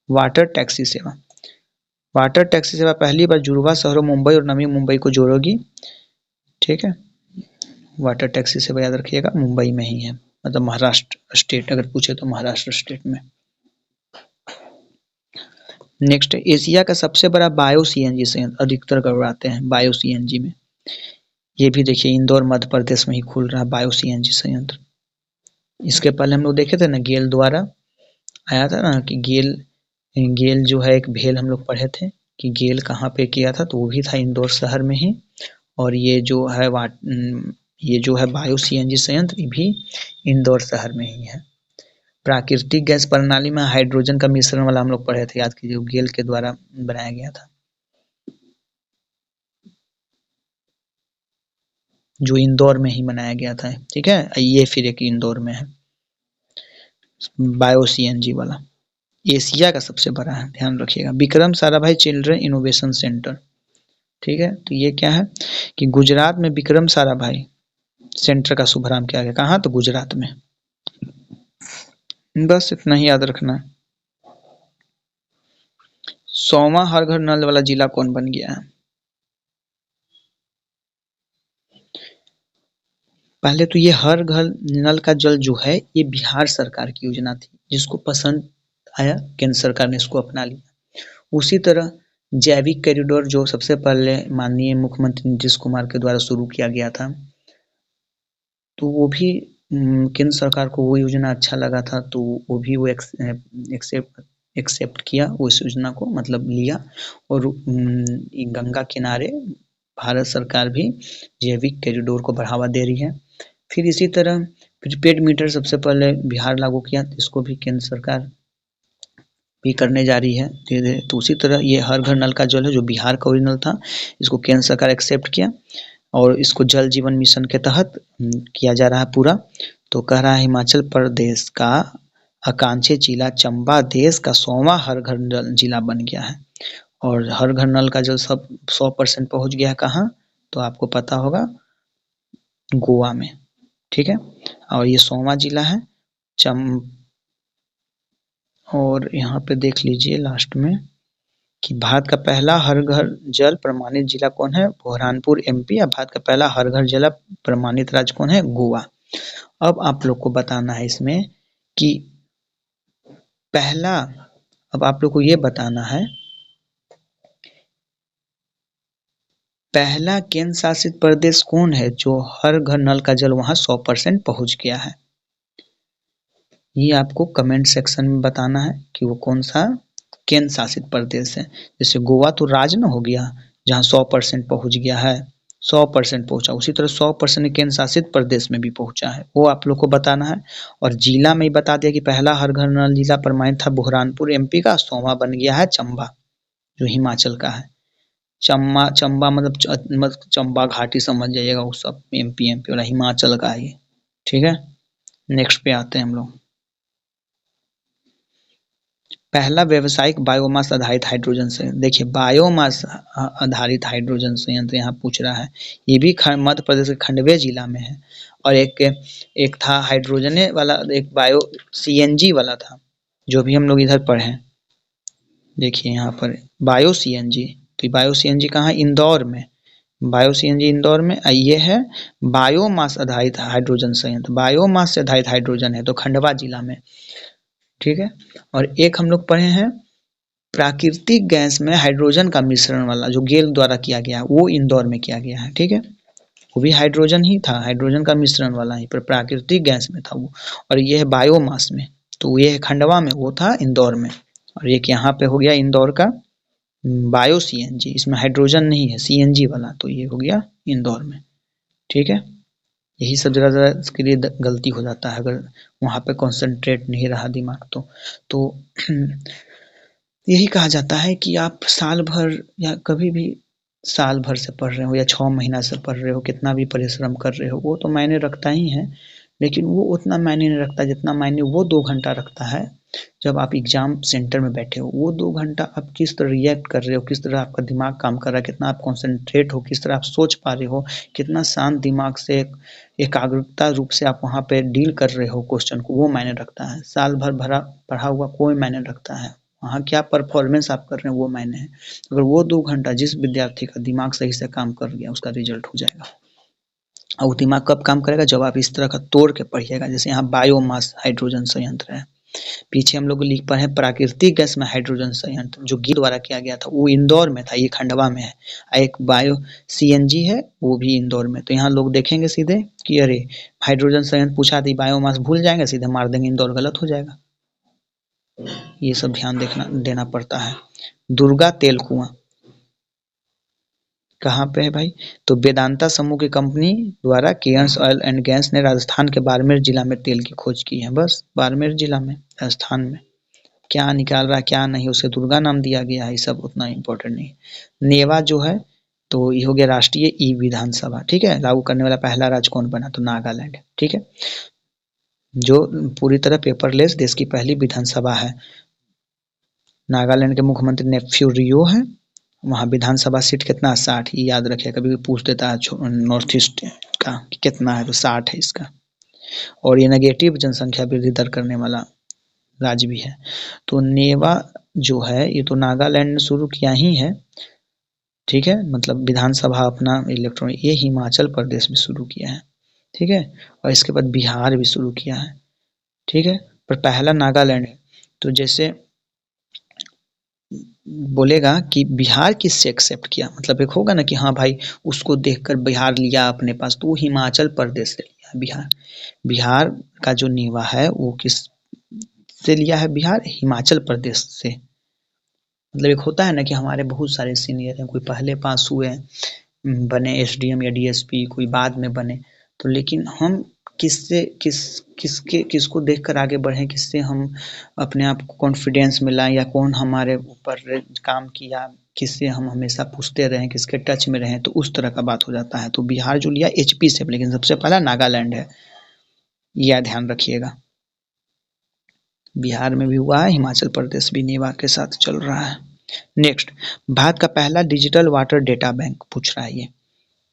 वाटर टैक्सी सेवा। वाटर टैक्सी सेवा पहली बार जुड़वा शहरों मुंबई और नवी मुंबई को जोड़ेगी, ठीक है। वाटर टैक्सी सेवा याद रखिएगा मुंबई में ही है, मतलब महाराष्ट्र स्टेट, अगर पूछे तो महाराष्ट्र स्टेट में। नेक्स्ट, एशिया का सबसे बड़ा बायो सीएनजी संयंत्र अधिकतर गड़बड़ाते हैं बायो सीएनजी में। ये भी देखिए इंदौर मध्य प्रदेश में ही खुल रहा है बायो सीएनजी संयंत्र। इसके पहले हम लोग देखे थे ना, गेल द्वारा आया था ना कि गेल जो है एक भेल हम लोग पढ़े थे कि गेल कहाँ पे किया था, तो वो भी था इंदौर शहर में ही। और ये जो है बायो सीएनजी संयंत्र ये भी इंदौर शहर में ही है। प्राकृतिक गैस प्रणाली में हाइड्रोजन का मिश्रण वाला हम लोग पढ़े थे, याद कीजिए, गेल के द्वारा बनाया गया था, जो इंदौर में ही बनाया गया था, ठीक है। ये फिर एक इंदौर में है बायो सीएनजी वाला, एशिया का सबसे बड़ा है, ध्यान रखिएगा। Vikram Sarabhai children innovation centre, ठीक है, तो ये क्या है कि गुजरात में विक्रम साराभाई सेंटर का शुभारंभ किया गया, कहाँ, तो गुजरात में। बस इतना ही याद रखना है। 100वां हर घर नल वाला जिला कौन बन गया है। पहले तो ये हर घर नल का जल जो है ये बिहार सरकार की योजना थी, जिसको पसंद आया केंद्र सरकार ने इसको अपना लिया। उसी तरह जैविक कॉरिडोर जो सबसे पहले माननीय मुख्यमंत्री नीतीश कुमार के द्वारा शुरू किया गया था, तो वो भी केंद्र सरकार को वो योजना अच्छा लगा था, तो वो भी वो एक्सेप्ट किया उस योजना को, मतलब लिया। और गंगा किनारे भारत सरकार भी जैविक कॉरिडोर को बढ़ावा दे रही है। फिर इसी तरह प्रीपेड मीटर सबसे पहले बिहार लागू किया, इसको भी केंद्र सरकार भी करने जा रही है धीरे धीरे। तो उसी तरह ये हर घर नल का जल है जो बिहार का ओरिजिनल था, इसको केंद्र सरकार एक्सेप्ट किया और इसको जल जीवन मिशन के तहत किया जा रहा है पूरा। तो कह रहा है हिमाचल प्रदेश का आकांक्षी जिला चंबा देश का 100वां हर घर नल जिला बन गया है। और हर घर नल का जल सब 100% पहुंच गया है कहाँ, तो आपको पता होगा गोवा में, ठीक है। और ये 100वां जिला है और यहाँ पे देख लीजिए लास्ट में कि भारत का पहला हर घर जल प्रमाणित जिला कौन है, बुरहानपुर एमपी। और भारत का पहला हर घर जल प्रमाणित राज्य कौन है, गोवा। अब आप लोग को बताना है इसमें कि पहला, अब आप लोग को ये बताना है पहला केंद्र शासित प्रदेश कौन है जो हर घर नल का जल वहां 100% पहुंच गया है। ये आपको कमेंट सेक्शन में बताना है कि वो कौन सा केंद्र शासित प्रदेश है। जैसे गोवा तो राज्य न हो गया जहाँ 100% पहुँच गया है, 100% पहुँचा, उसी तरह 100% केंद्र शासित प्रदेश में भी पहुँचा है, वो आप लोग को बताना है। और जिला में ही बता दिया कि पहला हर घर नल जिला प्रमाणित था बुरहानपुर एमपी का, 100वां बन गया है चंबा जो हिमाचल का है। चंबा मतलब चंबा घाटी समझ जाइएगा, वो सब एमपी वाला हिमाचल का है ये। ठीक है, नेक्स्ट पे आते हैं हम लोग। पहला व्यावसायिक बायोमास आधारित हाइड्रोजन संयंत्र। देखिए बायोमास आधारित हाइड्रोजन संयंत्र यहाँ पूछ रहा है, ये भी मध्य प्रदेश के खंडवे जिला में है। और एक था हाइड्रोजन वाला, एक बायो सीएनजी वाला था जो भी हम लोग इधर पढ़े हैं। देखिए यहाँ पर बायो सीएनजी, तो बायो सीएनजी कहाँ, इंदौर में। बायो सीएनजी इंदौर में। ये है बायोमास आधारित हाइड्रोजन संयंत्र, बायोमास से आधारित हाइड्रोजन है तो खंडवा जिला में। ठीक है, और एक हम लोग पढ़े हैं प्राकृतिक गैस में हाइड्रोजन का मिश्रण वाला जो गेल द्वारा किया गया है, वो इंदौर में किया गया है। ठीक है, वो भी हाइड्रोजन ही था, हाइड्रोजन का मिश्रण वाला ही, पर प्राकृतिक गैस में था वो। और ये है बायोमास में, तो ये है खंडवा में, वो था इंदौर में। और एक यहाँ पे हो गया इंदौर का बायो सीएनजी, इसमें हाइड्रोजन नहीं है, सीएनजी वाला, तो ये हो गया इंदौर में। ठीक है, यही सब जरा इसके लिए गलती हो जाता है अगर वहाँ पे कंसंट्रेट नहीं रहा दिमाग तो यही कहा जाता है कि आप साल भर या कभी भी साल भर से पढ़ रहे हो या 6 महीना से पढ़ रहे हो, कितना भी परिश्रम कर रहे हो, वो तो मायने रखता ही है, लेकिन वो उतना मायने नहीं रखता जितना मायने वो 2 घंटा रखता है जब आप एग्जाम सेंटर में बैठे हो। वो 2 घंटा आप किस तरह रिएक्ट कर रहे हो, किस तरह आपका दिमाग काम कर रहा है, कितना आप कॉन्सेंट्रेट हो, किस तरह आप सोच पा रहे हो, कितना शांत दिमाग से एकाग्रता रूप से आप वहाँ पे डील कर रहे हो क्वेश्चन को, वो मायने रखता है। साल भर भरा पढ़ा हुआ कोई मायने रखता है, वहाँ क्या परफॉर्मेंस आप कर रहे हैं वो मायने है। अगर वो 2 घंटा जिस विद्यार्थी का दिमाग सही से काम कर गया उसका रिजल्ट हो जाएगा। और वो दिमाग कब काम करेगा, जब आप इस तरह का तोड़ के पढ़िएगा। जैसे यहाँ बायोमास हाइड्रोजन संयंत्र है, पीछे हम लोग लिख पढ़े हैं प्राकृतिक गैस में हाइड्रोजन संयंत्र जो गिर द्वारा किया गया था, वो इंदौर में था, ये खंडवा में है। एक बायो सीएनजी है, वो भी इंदौर में। तो यहाँ लोग देखेंगे सीधे कि अरे हाइड्रोजन संयंत्र पूछा थी, बायोमास भूल जाएंगे, सीधे मार देंगे इंदौर, गलत हो जाएगा। ये सब ध्यान देना पड़ता है। दुर्गा तेल कुआं कहाँ पे है भाई, तो वेदांता समूह की कंपनी द्वारा केयर्स ऑयल एंड गैस ने राजस्थान के बाड़मेर जिला में तेल की खोज की है। बस बाड़मेर जिला में, राजस्थान में। क्या निकाल रहा है क्या नहीं, उसे दुर्गा नाम दिया गया है, ये सब उतना इम्पोर्टेंट नहीं। नेवा जो है तो ये हो गया राष्ट्रीय ई विधानसभा। ठीक है, लागू करने वाला पहला राज्य कौन बना, तो नागालैंड। ठीक है, जो पूरी तरह पेपरलेस देश की पहली विधानसभा है। नागालैंड के मुख्यमंत्री नेफ्यू रियो है। वहाँ विधानसभा सीट कितना, 60। ये याद रखिए, कभी भी पूछ देता है नॉर्थ ईस्ट का कि कितना है, तो 60 है इसका। और ये नेगेटिव जनसंख्या वृद्धि दर करने वाला राज्य भी है। तो नेवा जो है ये तो नागालैंड ने शुरू किया ही है। ठीक है, मतलब विधानसभा अपना इलेक्ट्रॉनिक, ये हिमाचल प्रदेश में शुरू किया है। ठीक है, और इसके बाद बिहार भी शुरू किया है। ठीक है, पर पहला नागालैंड है। तो जैसे बोलेगा कि बिहार किससे एक्सेप्ट किया, मतलब एक होगा ना कि हाँ भाई उसको देखकर बिहार लिया अपने पास, तो वो हिमाचल प्रदेश से लिया। बिहार का जो नीवा है वो किस से लिया है, बिहार हिमाचल प्रदेश से। मतलब एक होता है ना कि हमारे बहुत सारे सीनियर हैं, कोई पहले पास हुए बने एसडीएम या डीएसपी, कोई बाद में बने, तो लेकिन हम किसको देखकर आगे बढ़े, किससे हम अपने आप को कॉन्फिडेंस मिला, या कौन हमारे ऊपर काम किया, किससे हम हमेशा पूछते रहें, किसके टच में रहें, तो उस तरह का बात हो जाता है। तो बिहार जो लिया एचपी से, लेकिन सबसे पहला नागालैंड है, यह ध्यान रखिएगा। बिहार में भी हुआ है, हिमाचल प्रदेश भी नेवा के साथ चल रहा है। नेक्स्ट, भारत का पहला डिजिटल वाटर डेटा बैंक पूछ रहा है ये,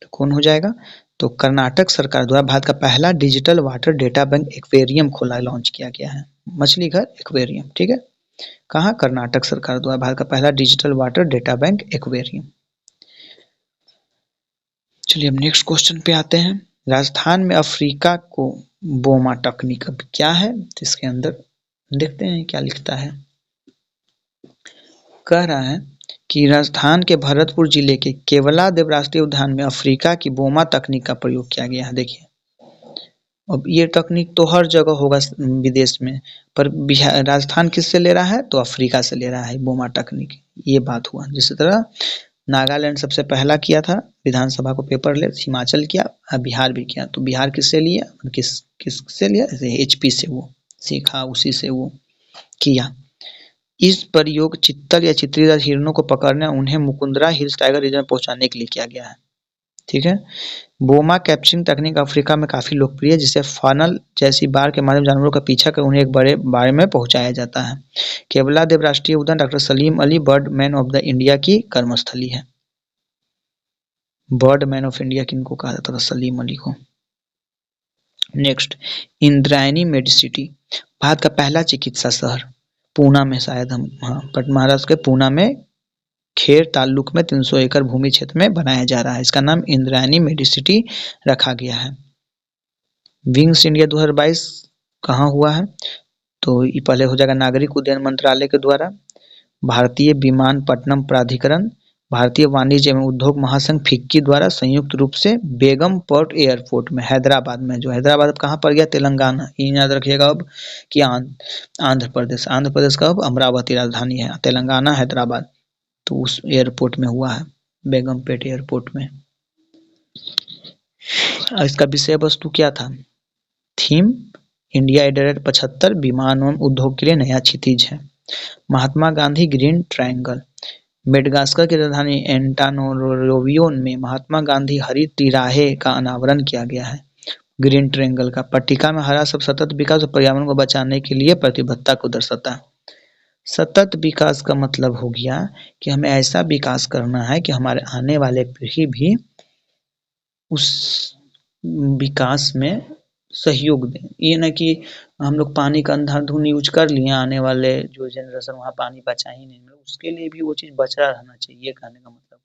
तो कौन हो जाएगा, तो कर्नाटक सरकार द्वारा भारत का पहला digital water data bank aquarium खोला, लॉन्च किया गया है, मछली घर एक्वेरियम। ठीक है, कहाँ, कर्नाटक सरकार द्वारा भारत का पहला digital water data bank aquarium. चलिए अब नेक्स्ट क्वेश्चन पे आते हैं। राजस्थान में अफ्रीका को बोमा तकनीक क्या है, तो इसके अंदर देखते हैं क्या लिखता है। कह रहा है कि राजस्थान के भरतपुर जिले के केवलादेव राष्ट्रीय उद्यान में अफ्रीका की बोमा तकनीक का प्रयोग किया गया है। देखिए अब ये तकनीक तो हर जगह होगा विदेश में, पर बिहार राजस्थान किससे ले रहा है, तो अफ्रीका से ले रहा है बोमा तकनीक। ये बात हुआ। जिस तरह नागालैंड सबसे पहला किया था विधानसभा को पेपरलेस, हिमाचल किया, बिहार भी किया। तो बिहार किससे लिया, किससे लिया, एचपी से वो सीखा, उसी से वो किया। इस प्रयोग चित्तल या चित्रीदार हिरणों को पकड़ने, उन्हें मुकुंदरा हिल्स टाइगर रिजर्व में पहुंचाने के लिए किया गया है। ठीक है। बोमा कैप्चरिंग तकनीक अफ्रीका में काफी लोकप्रिय है, जिसे फनल जैसी बार के माध्यम जानवरों का पीछा कर उन्हें एक बड़े बाड़े में पहुंचाया जाता है। केवला देव राष्ट्रीय उद्यान doctor Salim Ali bird man of the India की कर्मस्थली है। बर्ड मैन ऑफ इंडिया किनको कहा जाता था, सलीम अली को। नेक्स्ट, इंद्रायणी मेडिसिटी भारत का पहला चिकित्सा शहर, पूना में शायद हम, हाँ, महाराष्ट्र के पूना में खेर ताल्लुक में 300 एकड़ भूमि क्षेत्र में बनाया जा रहा है। इसका नाम इंद्रायणी मेडिसिटी रखा गया है। विंग्स इंडिया 2022 कहाँ हुआ है, तो ये पहले हो जाएगा नागरिक उड्डयन मंत्रालय के द्वारा, भारतीय विमानपत्तनम प्राधिकरण, भारतीय वाणिज्य एवं उद्योग महासंघ फिक्की द्वारा संयुक्त रूप से बेगमपोर्ट एयरपोर्ट में हैदराबाद में, जो हैदराबाद अब कहाँ पर गया, तेलंगाना। ये याद रखिएगा अब कि आंध्र प्रदेश, आंध्र प्रदेश का अब अमरावती राजधानी है, तेलंगाना हैदराबाद। तो उस एयरपोर्ट में हुआ है, बेगमपेट एयरपोर्ट में। इसका विषय वस्तु क्या था, थीम इंडिया एडेड 75 विमान एवं उद्योग के लिए नया क्षितिज है। Mahatma Gandhi green triangle, Madagascar की राजधानी एंटानानोरिवो में महात्मा गांधी हरित तिराहे का अनावरण किया गया है। ग्रीन ट्रायंगल का पट्टिका में हरा सब सतत विकास और पर्यावरण को बचाने के लिए प्रतिबद्धता को दर्शाता है। सतत विकास का मतलब हो गया कि हमें ऐसा विकास करना है कि हमारे आने वाले पीढ़ी भी उस विकास में सहयोग दें। ये ना कि हम लोग पानी का अंधाधुंध यूज कर लिए, आने वाले जो जनरेशन वहाँ पानी बचा ही नहीं, उसके लिए भी वो चीज़ बचा रहना चाहिए। ये कहने का मतलब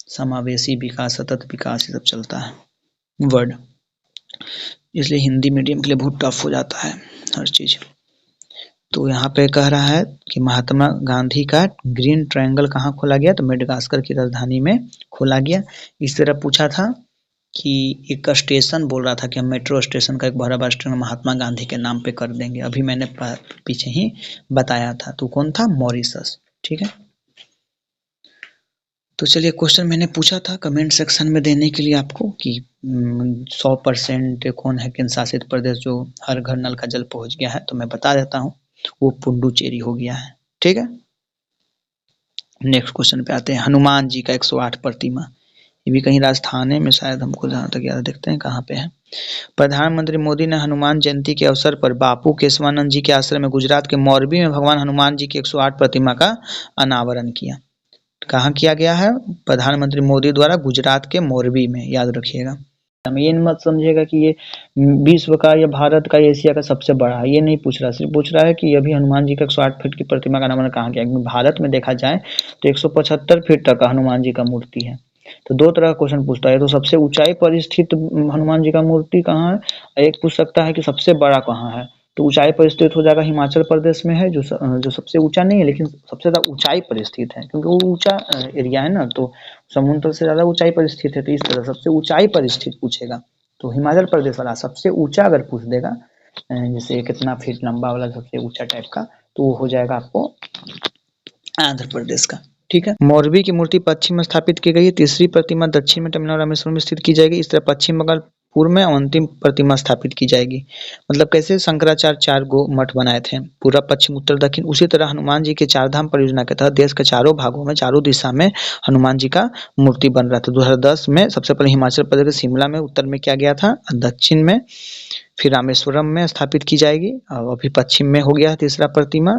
समावेशी विकास, सतत विकास, ये सब चलता है वर्ड, इसलिए हिंदी मीडियम के लिए बहुत टफ हो जाता है हर चीज़। तो यहाँ पे कह रहा है कि महात्मा गांधी का ग्रीन ट्रायंगल कहाँ खोला गया, तो मेडगास्कर की राजधानी में खोला गया। इस तरह पूछा था कि एक स्टेशन बोल रहा था कि हम मेट्रो स्टेशन का एक बड़ा बड़ा स्टेशन महात्मा गांधी के नाम पे कर देंगे, अभी मैंने पीछे ही बताया था। तो कौन था, मॉरिशस। ठीक है। तो चलिए, क्वेश्चन मैंने पूछा था कमेंट सेक्शन में देने के लिए आपको कि 100% कौन है केंद्र शासित प्रदेश जो हर घर नल का जल पहुंच गया है, तो मैं बता देता हूँ, वो पुडुचेरी हो गया है। ठीक है। नेक्स्ट क्वेश्चन पे आते हैं, हनुमान जी का 108 प्रतिमा, ये भी कहीं राजस्थान में शायद, हमको जहाँ तक याद, देखते हैं कहाँ पे है। प्रधानमंत्री मोदी ने हनुमान जयंती के अवसर पर बापू केशवानंद जी के आश्रम में गुजरात के मोरबी में भगवान हनुमान जी की 108 प्रतिमा का अनावरण किया। कहाँ किया गया है, प्रधानमंत्री मोदी द्वारा गुजरात के मोरबी में, याद रखिएगा। हमें ये मत समझिएगा कि ये विश्व का या भारत का या एशिया का सबसे बड़ा है, ये नहीं पूछ रहा, सिर्फ पूछ रहा है कि अभी हनुमान जी का 108 फीट की प्रतिमा का अनावरण कहाँ किया। भारत में देखा जाए तो 175 फीट तक का हनुमान जी का मूर्ति है। तो दो तरह का क्वेश्चन पूछता है, तो सबसे ऊंचाई पर स्थित हनुमान जी का मूर्ति कहाँ है, एक पूछ सकता है कि सबसे बड़ा कहाँ है। तो ऊंचाई पर स्थित हो जाएगा, हिमाचल प्रदेश में है, जो सबसे ऊंचा नहीं है लेकिन सबसे ज्यादा ऊंचाई पर स्थित है, क्योंकि वो ऊंचा एरिया है ना, तो समुद्र से ज्यादा ऊंचाई पर स्थित है। तो इस तरह सबसे ऊंचाई पर स्थित पूछेगा, तो हिमाचल प्रदेश वाला सबसे ऊंचा अगर पूछ देगा, जैसे कितना फीट लंबा वाला सबसे ऊंचा टाइप का, तो वो हो जाएगा आपको आंध्र प्रदेश का। ठीक है। मोरबी की मूर्ति पश्चिम में स्थापित की गई है, तीसरी प्रतिमा दक्षिण में तमिलनाडु रामेश्वरम में स्थित की जाएगी। इस तरह पश्चिम बंगाल पूर्व में अंतिम प्रतिमा स्थापित की जाएगी। मतलब कैसे शंकराचार्य 4 गो मठ बनाए थे, पूरा पश्चिम उत्तर दक्षिण। उसी तरह हनुमान जी के 4 धाम परियोजना के तहत देश के चारों भागों में, चारों दिशा में हनुमान जी का मूर्ति बन रहा था। 2010 में सबसे पहले हिमाचल प्रदेश के शिमला में उत्तर में किया गया था, दक्षिण में फिर रामेश्वरम में स्थापित की जाएगी, और अभी पश्चिम में हो गया है तीसरा प्रतिमा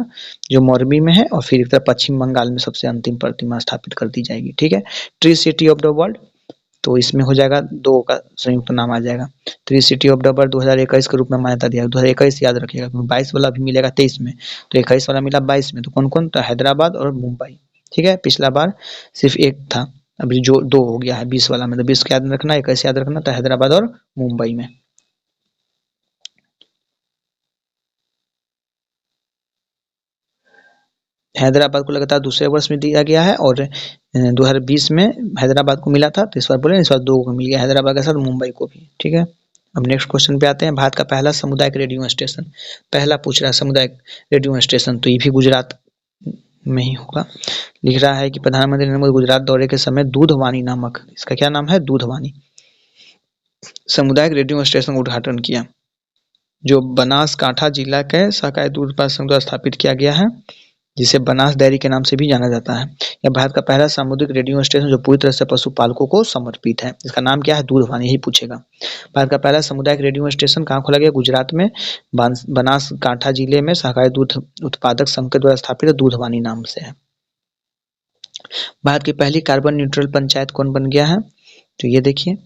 जो मोरबी में है, और फिर एक तरह पश्चिम बंगाल में सबसे अंतिम प्रतिमा स्थापित कर दी जाएगी। ठीक है। Tree city of the world, तो इसमें हो जाएगा 2 का संयुक्त नाम आ जाएगा, tree city of the world 2021 के रूप में मान्यता दिया। 2021 याद रखिएगा, 22 वाला भी मिलेगा 23 में, तो 21 वाला मिला 22 में। तो कौन कौन, तो हैदराबाद और मुंबई। ठीक है। पिछला बार सिर्फ 1 था, अभी जो 2 हो गया है 20 वाला में, तो 20 का याद रखना, 21 याद रखना, तो हैदराबाद और मुंबई में। हैदराबाद को लगातार दूसरे वर्ष में दिया गया है, और 2020 में हैदराबाद को मिला था, तो इस बार बोले इस बार 2 को मिल गया, हैदराबाद के साथ मुंबई को भी। ठीक है। अब नेक्स्ट क्वेश्चन पे आते हैं। भारत का पहला सामुदायिक रेडियो स्टेशन, पहला पूछ रहा है सामुदायिक रेडियो स्टेशन, तो ये भी गुजरात में ही होगा। लिख रहा है कि प्रधानमंत्री नरेंद्र मोदी गुजरात दौरे के समय दूधवाणी नामक, इसका क्या नाम है, दूधवाणी सामुदायिक रेडियो स्टेशन का उद्घाटन किया, जो बनासकांठा जिला के सहकारी दूध उत्पादक संघ द्वारा स्थापित किया गया है, जिसे बनास डेयरी के नाम से भी जाना जाता है। यह भारत का पहला सामुदायिक रेडियो स्टेशन जो पूरी तरह से पशुपालकों को समर्पित है। इसका नाम क्या है, दूधवाणी, यही पूछेगा। भारत का पहला सामुदायिक रेडियो स्टेशन कहाँ खोला गया, गुजरात में बनासकांठा जिले में सहकारी दूध उत्पादक संघ के द्वारा स्थापित दूधवाणी नाम से है। भारत की पहली कार्बन न्यूट्रल पंचायत कौन बन गया है, तो ये देखिए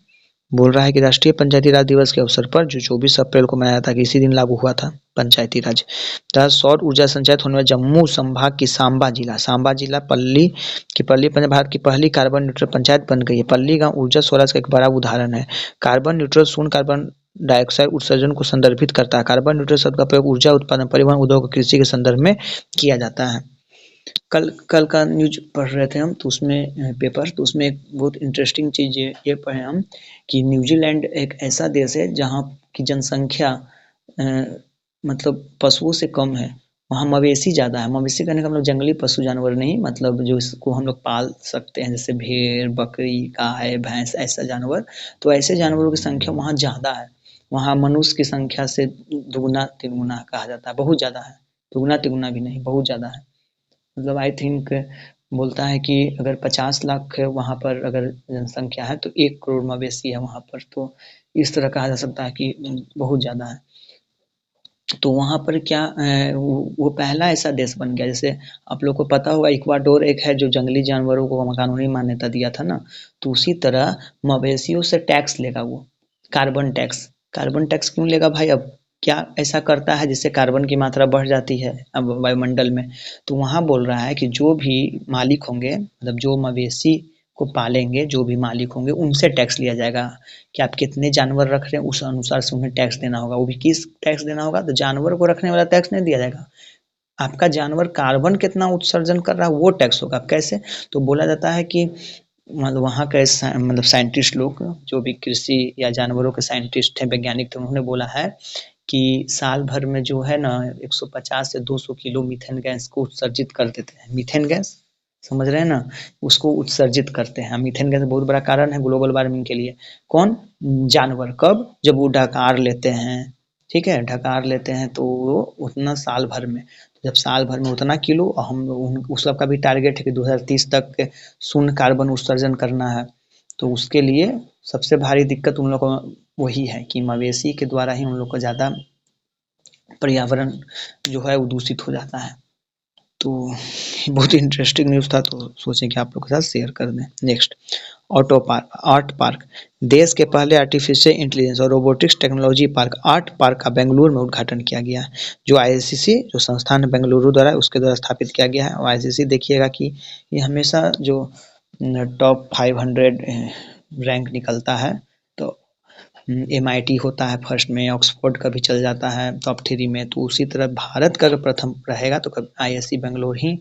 बोल रहा है कि राष्ट्रीय पंचायती राज दिवस के अवसर पर जो 24 अप्रैल को मनाया था कि इसी दिन लागू हुआ था पंचायती राज, तथा सौर ऊर्जा संचालित होने वाले जम्मू संभाग की सांबा जिला पल्ली भारत की पहली कार्बन न्यूट्रल पंचायत बन गई है। पल्ली गांव ऊर्जा स्वराज का एक बड़ा उदाहरण है। कार्बन न्यूट्रल शून्य कार्बन डाइऑक्साइड उत्सर्जन को संदर्भित करता है। कार्बन न्यूट्रल शब्द का प्रयोग ऊर्जा उत्पादन, परिवहन, उद्योग और कृषि के संदर्भ में किया जाता है। कल का न्यूज पढ़ रहे थे हम, तो उसमें पेपर, तो उसमें एक बहुत इंटरेस्टिंग चीज़ ये पढ़े हम कि न्यूजीलैंड एक ऐसा देश है जहाँ की जनसंख्या मतलब पशुओं से कम है। वहाँ मवेशी ज़्यादा है। मवेशी कहने का मतलब जंगली पशु जानवर नहीं, मतलब जो इसको हम लोग पाल सकते हैं, जैसे भेड़, बकरी, गाय, भैंस, ऐसा जानवर। तो ऐसे जानवरों की संख्या वहाँ ज़्यादा है। वहाँ मनुष्य की संख्या से दुगुना तिगुना कहा जाता है, बहुत ज़्यादा है। दुगुना तिगुना भी नहीं, बहुत ज़्यादा है। मतलब आई थिंक बोलता है कि अगर 50 लाख वहाँ पर अगर जनसंख्या है तो 1 करोड़ मवेशी है वहाँ पर, तो इस तरह कहा जा सकता है कि बहुत ज़्यादा है। तो वहाँ पर क्या वो पहला ऐसा देश बन गया, जैसे आप लोग को पता होगा इक्वाडोर एक है जो जंगली जानवरों को कानूनी मान्यता दिया था ना, तो उसी तरह मवेशियों से टैक्स लेगा वो, कार्बन टैक्स। कार्बन टैक्स क्यों लेगा भाई, अब क्या ऐसा करता है जिससे कार्बन की मात्रा बढ़ जाती है अब वायुमंडल में। तो वहाँ बोल रहा है कि जो भी मालिक होंगे, मतलब जो मवेशी को पालेंगे जो भी मालिक होंगे, उनसे टैक्स लिया जाएगा कि आप कितने जानवर रख रहे हैं, उस अनुसार से उन्हें टैक्स देना होगा। वो भी किस टैक्स देना होगा, तो जानवर को रखने वाला टैक्स नहीं दिया जाएगा, आपका जानवर कार्बन कितना उत्सर्जन कर रहा है वो टैक्स होगा। कैसे, तो बोला जाता है कि मतलब वहाँ के मतलब साइंटिस्ट लोग जो भी कृषि या जानवरों के साइंटिस्ट हैं, वैज्ञानिक थे, उन्होंने बोला है कि साल भर में जो है ना 150 से 200 किलो मीथेन गैस को उत्सर्जित कर देते हैं। मीथेन गैस समझ रहे हैं ना, उसको उत्सर्जित करते हैं। मीथेन गैस बहुत बड़ा कारण है ग्लोबल वार्मिंग के लिए। कौन, जानवर। कब, जब वो डकार लेते हैं, ठीक है, डकार लेते हैं तो वो उतना साल भर में, जब साल भर में उतना किलो, हम उस सब का भी टारगेट है कि 2030 तक शून्य कार्बन उत्सर्जन करना है। तो उसके लिए सबसे भारी दिक्कत उन लोग को वही है कि मवेशी के द्वारा ही उन लोग को ज़्यादा पर्यावरण जो है वो दूषित हो जाता है। तो बहुत इंटरेस्टिंग न्यूज़ था, तो सोचें कि आप लोग के साथ शेयर कर दें। नेक्स्ट, आर्ट पार्क, देश के पहले आर्टिफिशियल इंटेलिजेंस और robotics technology park art park का बेंगलुरु में उद्घाटन किया गया है, जो आईआईसीसी जो संस्थान है बेंगलुरु द्वारा उसके द्वारा स्थापित किया गया है। और आईआईसीसी देखिएगा कि ये हमेशा जो टॉप 500 रैंक निकलता है, तो MIT होता है फर्स्ट में, ऑक्सफोर्ड का भी चल जाता है टॉप 3 में, तो उसी तरह भारत का अगर प्रथम रहेगा तो IISc बेंगलोर ही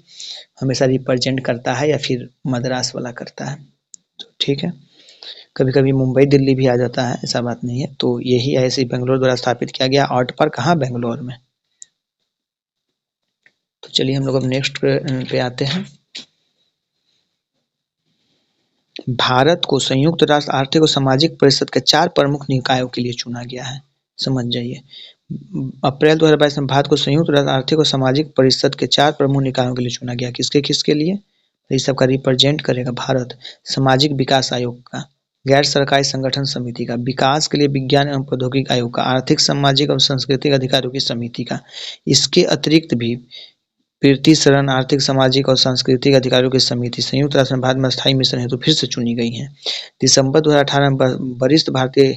हमेशा रिप्रेजेंट करता है, या फिर मद्रास वाला करता है। तो ठीक है, कभी कभी मुंबई दिल्ली भी आ जाता है, ऐसा बात नहीं है। तो यही IISc बेंगलोर द्वारा स्थापित किया गया आर्ट पार्क, कहाँ, बेंगलोर में। तो चलिए हम लोग अब नेक्स्ट पे आते हैं। भारत को संयुक्त राष्ट्र आर्थिक और सामाजिक परिषद के 4 प्रमुख निकायों के लिए चुना गया है, समझ जाइए। अप्रैल 2022 में भारत को संयुक्त राष्ट्र आर्थिक और सामाजिक परिषद के 4 प्रमुख निकायों के लिए चुना गया। किसके किसके लिए, तो इस सबका रिप्रेजेंट करेगा भारत। सामाजिक विकास आयोग का, गैर सरकारी संगठन समिति का, विकास के लिए विज्ञान एवं प्रौद्योगिकी आयोग का, आर्थिक सामाजिक और सांस्कृतिक अधिकारों की समिति का। इसके अतिरिक्त भी प्रीति शरण आर्थिक सामाजिक और सांस्कृतिक अधिकारों की समिति संयुक्त राष्ट्र में भारत में स्थायी मिशन हेतु फिर से चुनी गई हैं। दिसंबर 2018 में वरिष्ठ भारतीय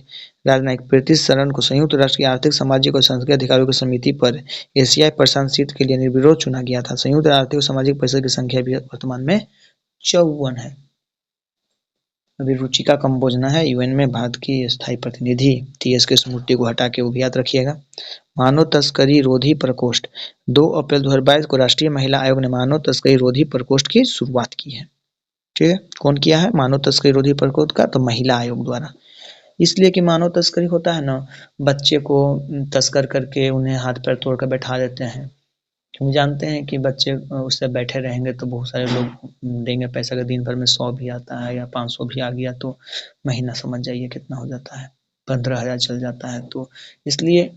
राजनयिक प्रीति शरण को संयुक्त राष्ट्र की आर्थिक सामाजिक और सांस्कृतिक अधिकारों की समिति पर एशियाई प्रशांत सीट के लिए निर्विरोध चुना गया था। संयुक्त आर्थिक और सामाजिक परिषद की संख्या भी वर्तमान में 54 है। अभी रुचिका कंबोजना है यूएन में भारत की स्थायी प्रतिनिधि। TS के स्मृति को हटा के वो भी याद रखिएगा। मानव तस्करी रोधी प्रकोष्ठ, 2 अप्रैल 2022 को राष्ट्रीय महिला आयोग ने मानव तस्करी रोधी प्रकोष्ठ की शुरुआत की है। ठीक है, कौन किया है मानव तस्करी रोधी प्रकोष्ठ का, तो महिला आयोग द्वारा। इसलिए कि मानव तस्करी होता है ना, बच्चे को तस्कर करके उन्हें हाथ पैर तोड़ कर बैठा देते हैं, क्योंकि जानते हैं कि बच्चे उससे बैठे रहेंगे तो बहुत सारे लोग देंगे पैसा, का दिन भर में 100 भी आता है या 500 भी आ गया तो महीना समझ जाइए कितना हो जाता है, 15,000 चल जाता है। तो इसलिए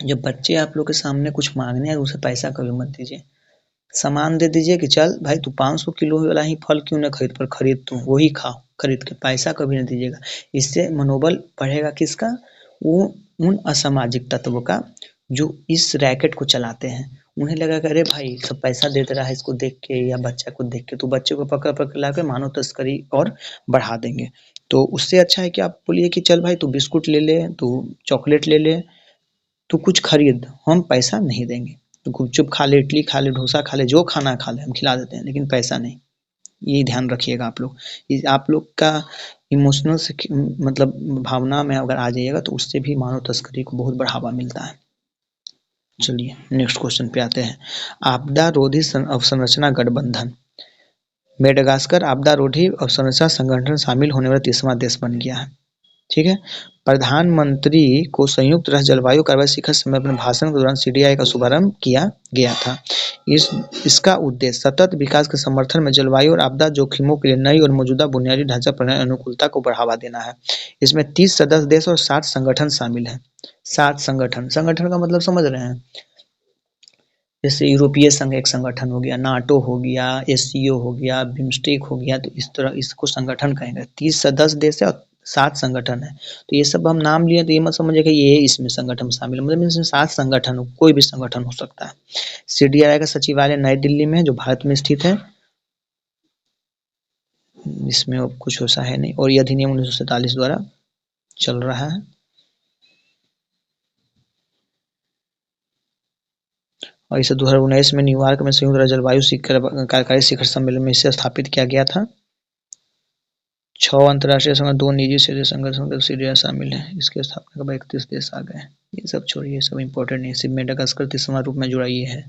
जब बच्चे आप लोग के सामने कुछ मांगने हैं, उसे पैसा कभी मत दीजिए, सामान दे दीजिए कि चल भाई तू 500 किलो वाला ही फल क्यों ना खरीद तू वही खा खरीद के, पैसा कभी नहीं दीजिएगा। इससे मनोबल बढ़ेगा किसका, वो उन असामाजिक तत्वों का जो इस रैकेट को चलाते हैं। उन्हें लगा कि अरे भाई सब पैसा दे रहा है इसको देख के या बच्चा को देख के, तो बच्चे को पकड़ पकड़ ला के मानव तस्करी और बढ़ा देंगे। तो उससे अच्छा है कि आप बोलिए कि चल भाई तू बिस्कुट ले ले, तू चॉकलेट ले ले, तू कुछ खरीद, हम पैसा नहीं देंगे, तो गुपचुप खा ले, इडली खा ले, डोसा खा ले, जो खाना खा ले हम खिला देते हैं, लेकिन पैसा नहीं। ये ध्यान रखिएगा आप लोग, आप लोग का इमोशनल से मतलब भावना में अगर आ जाइएगा तो उससे भी मानव तस्करी को बहुत बढ़ावा मिलता है। चलिए नेक्स्ट क्वेश्चन पे आते हैं। आपदा रोधी अवसंरचना गठबंधन, मेडागास्कर आपदा रोधी अवसंरचना संगठन शामिल होने वाला 30वां देश बन गया है। ठीक है, प्रधानमंत्री को संयुक्त राष्ट्र जलवायु कार्रवाई शिखर सम्मेलन में भाषण के दौरान सीडीआई का शुभारंभ किया गया था। इसका उद्देश्य सतत विकास के समर्थन में जलवायु और आपदा जोखिमों के लिए नई और मौजूदा बुनियादी ढांचा प्रणाली अनुकूलता को बढ़ावा देना है। इसमें 30 सदस्य देश और 60 संगठन शामिल हैं। 7 संगठन, संगठन का मतलब समझ रहे हैं, जैसे यूरोपीय संघ एक संगठन हो गया, नाटो हो गया, एससीओ हो गया, बिम्स्टेक हो गया, तो इस तरह इसको संगठन कहेंगे। 30 सदस्य देश है और 7 संगठन है। तो ये सब हम नाम लिए तो ये मत समझिए कि ये इसमें संगठन शामिल है, मतलब इसमें 7 संगठन हो, कोई भी संगठन हो सकता है। सीडीआई का सचिवालय नई दिल्ली में है, जो भारत में स्थित है। इसमें अब कुछ वैसा है नहीं, और ये अधिनियम 1947 द्वारा चल रहा है। और इसे 2019 में न्यूयॉर्क में संयुक्त राष्ट्र जलवायु कार्यकारी शिखर सम्मेलन में इसे स्थापित किया गया था। 6 अंतर्राष्ट्रीय संगठन, 2 निजी क्षेत्रीय संगठन सीडीआई शामिल है। इसके स्थापना के बाद 31 देश आ गए। ये सब छोड़िए, सब इम्पोर्टेंट नहीं, सिर्फ मेडागास्कर 30वां रूप में जुड़ा ये है।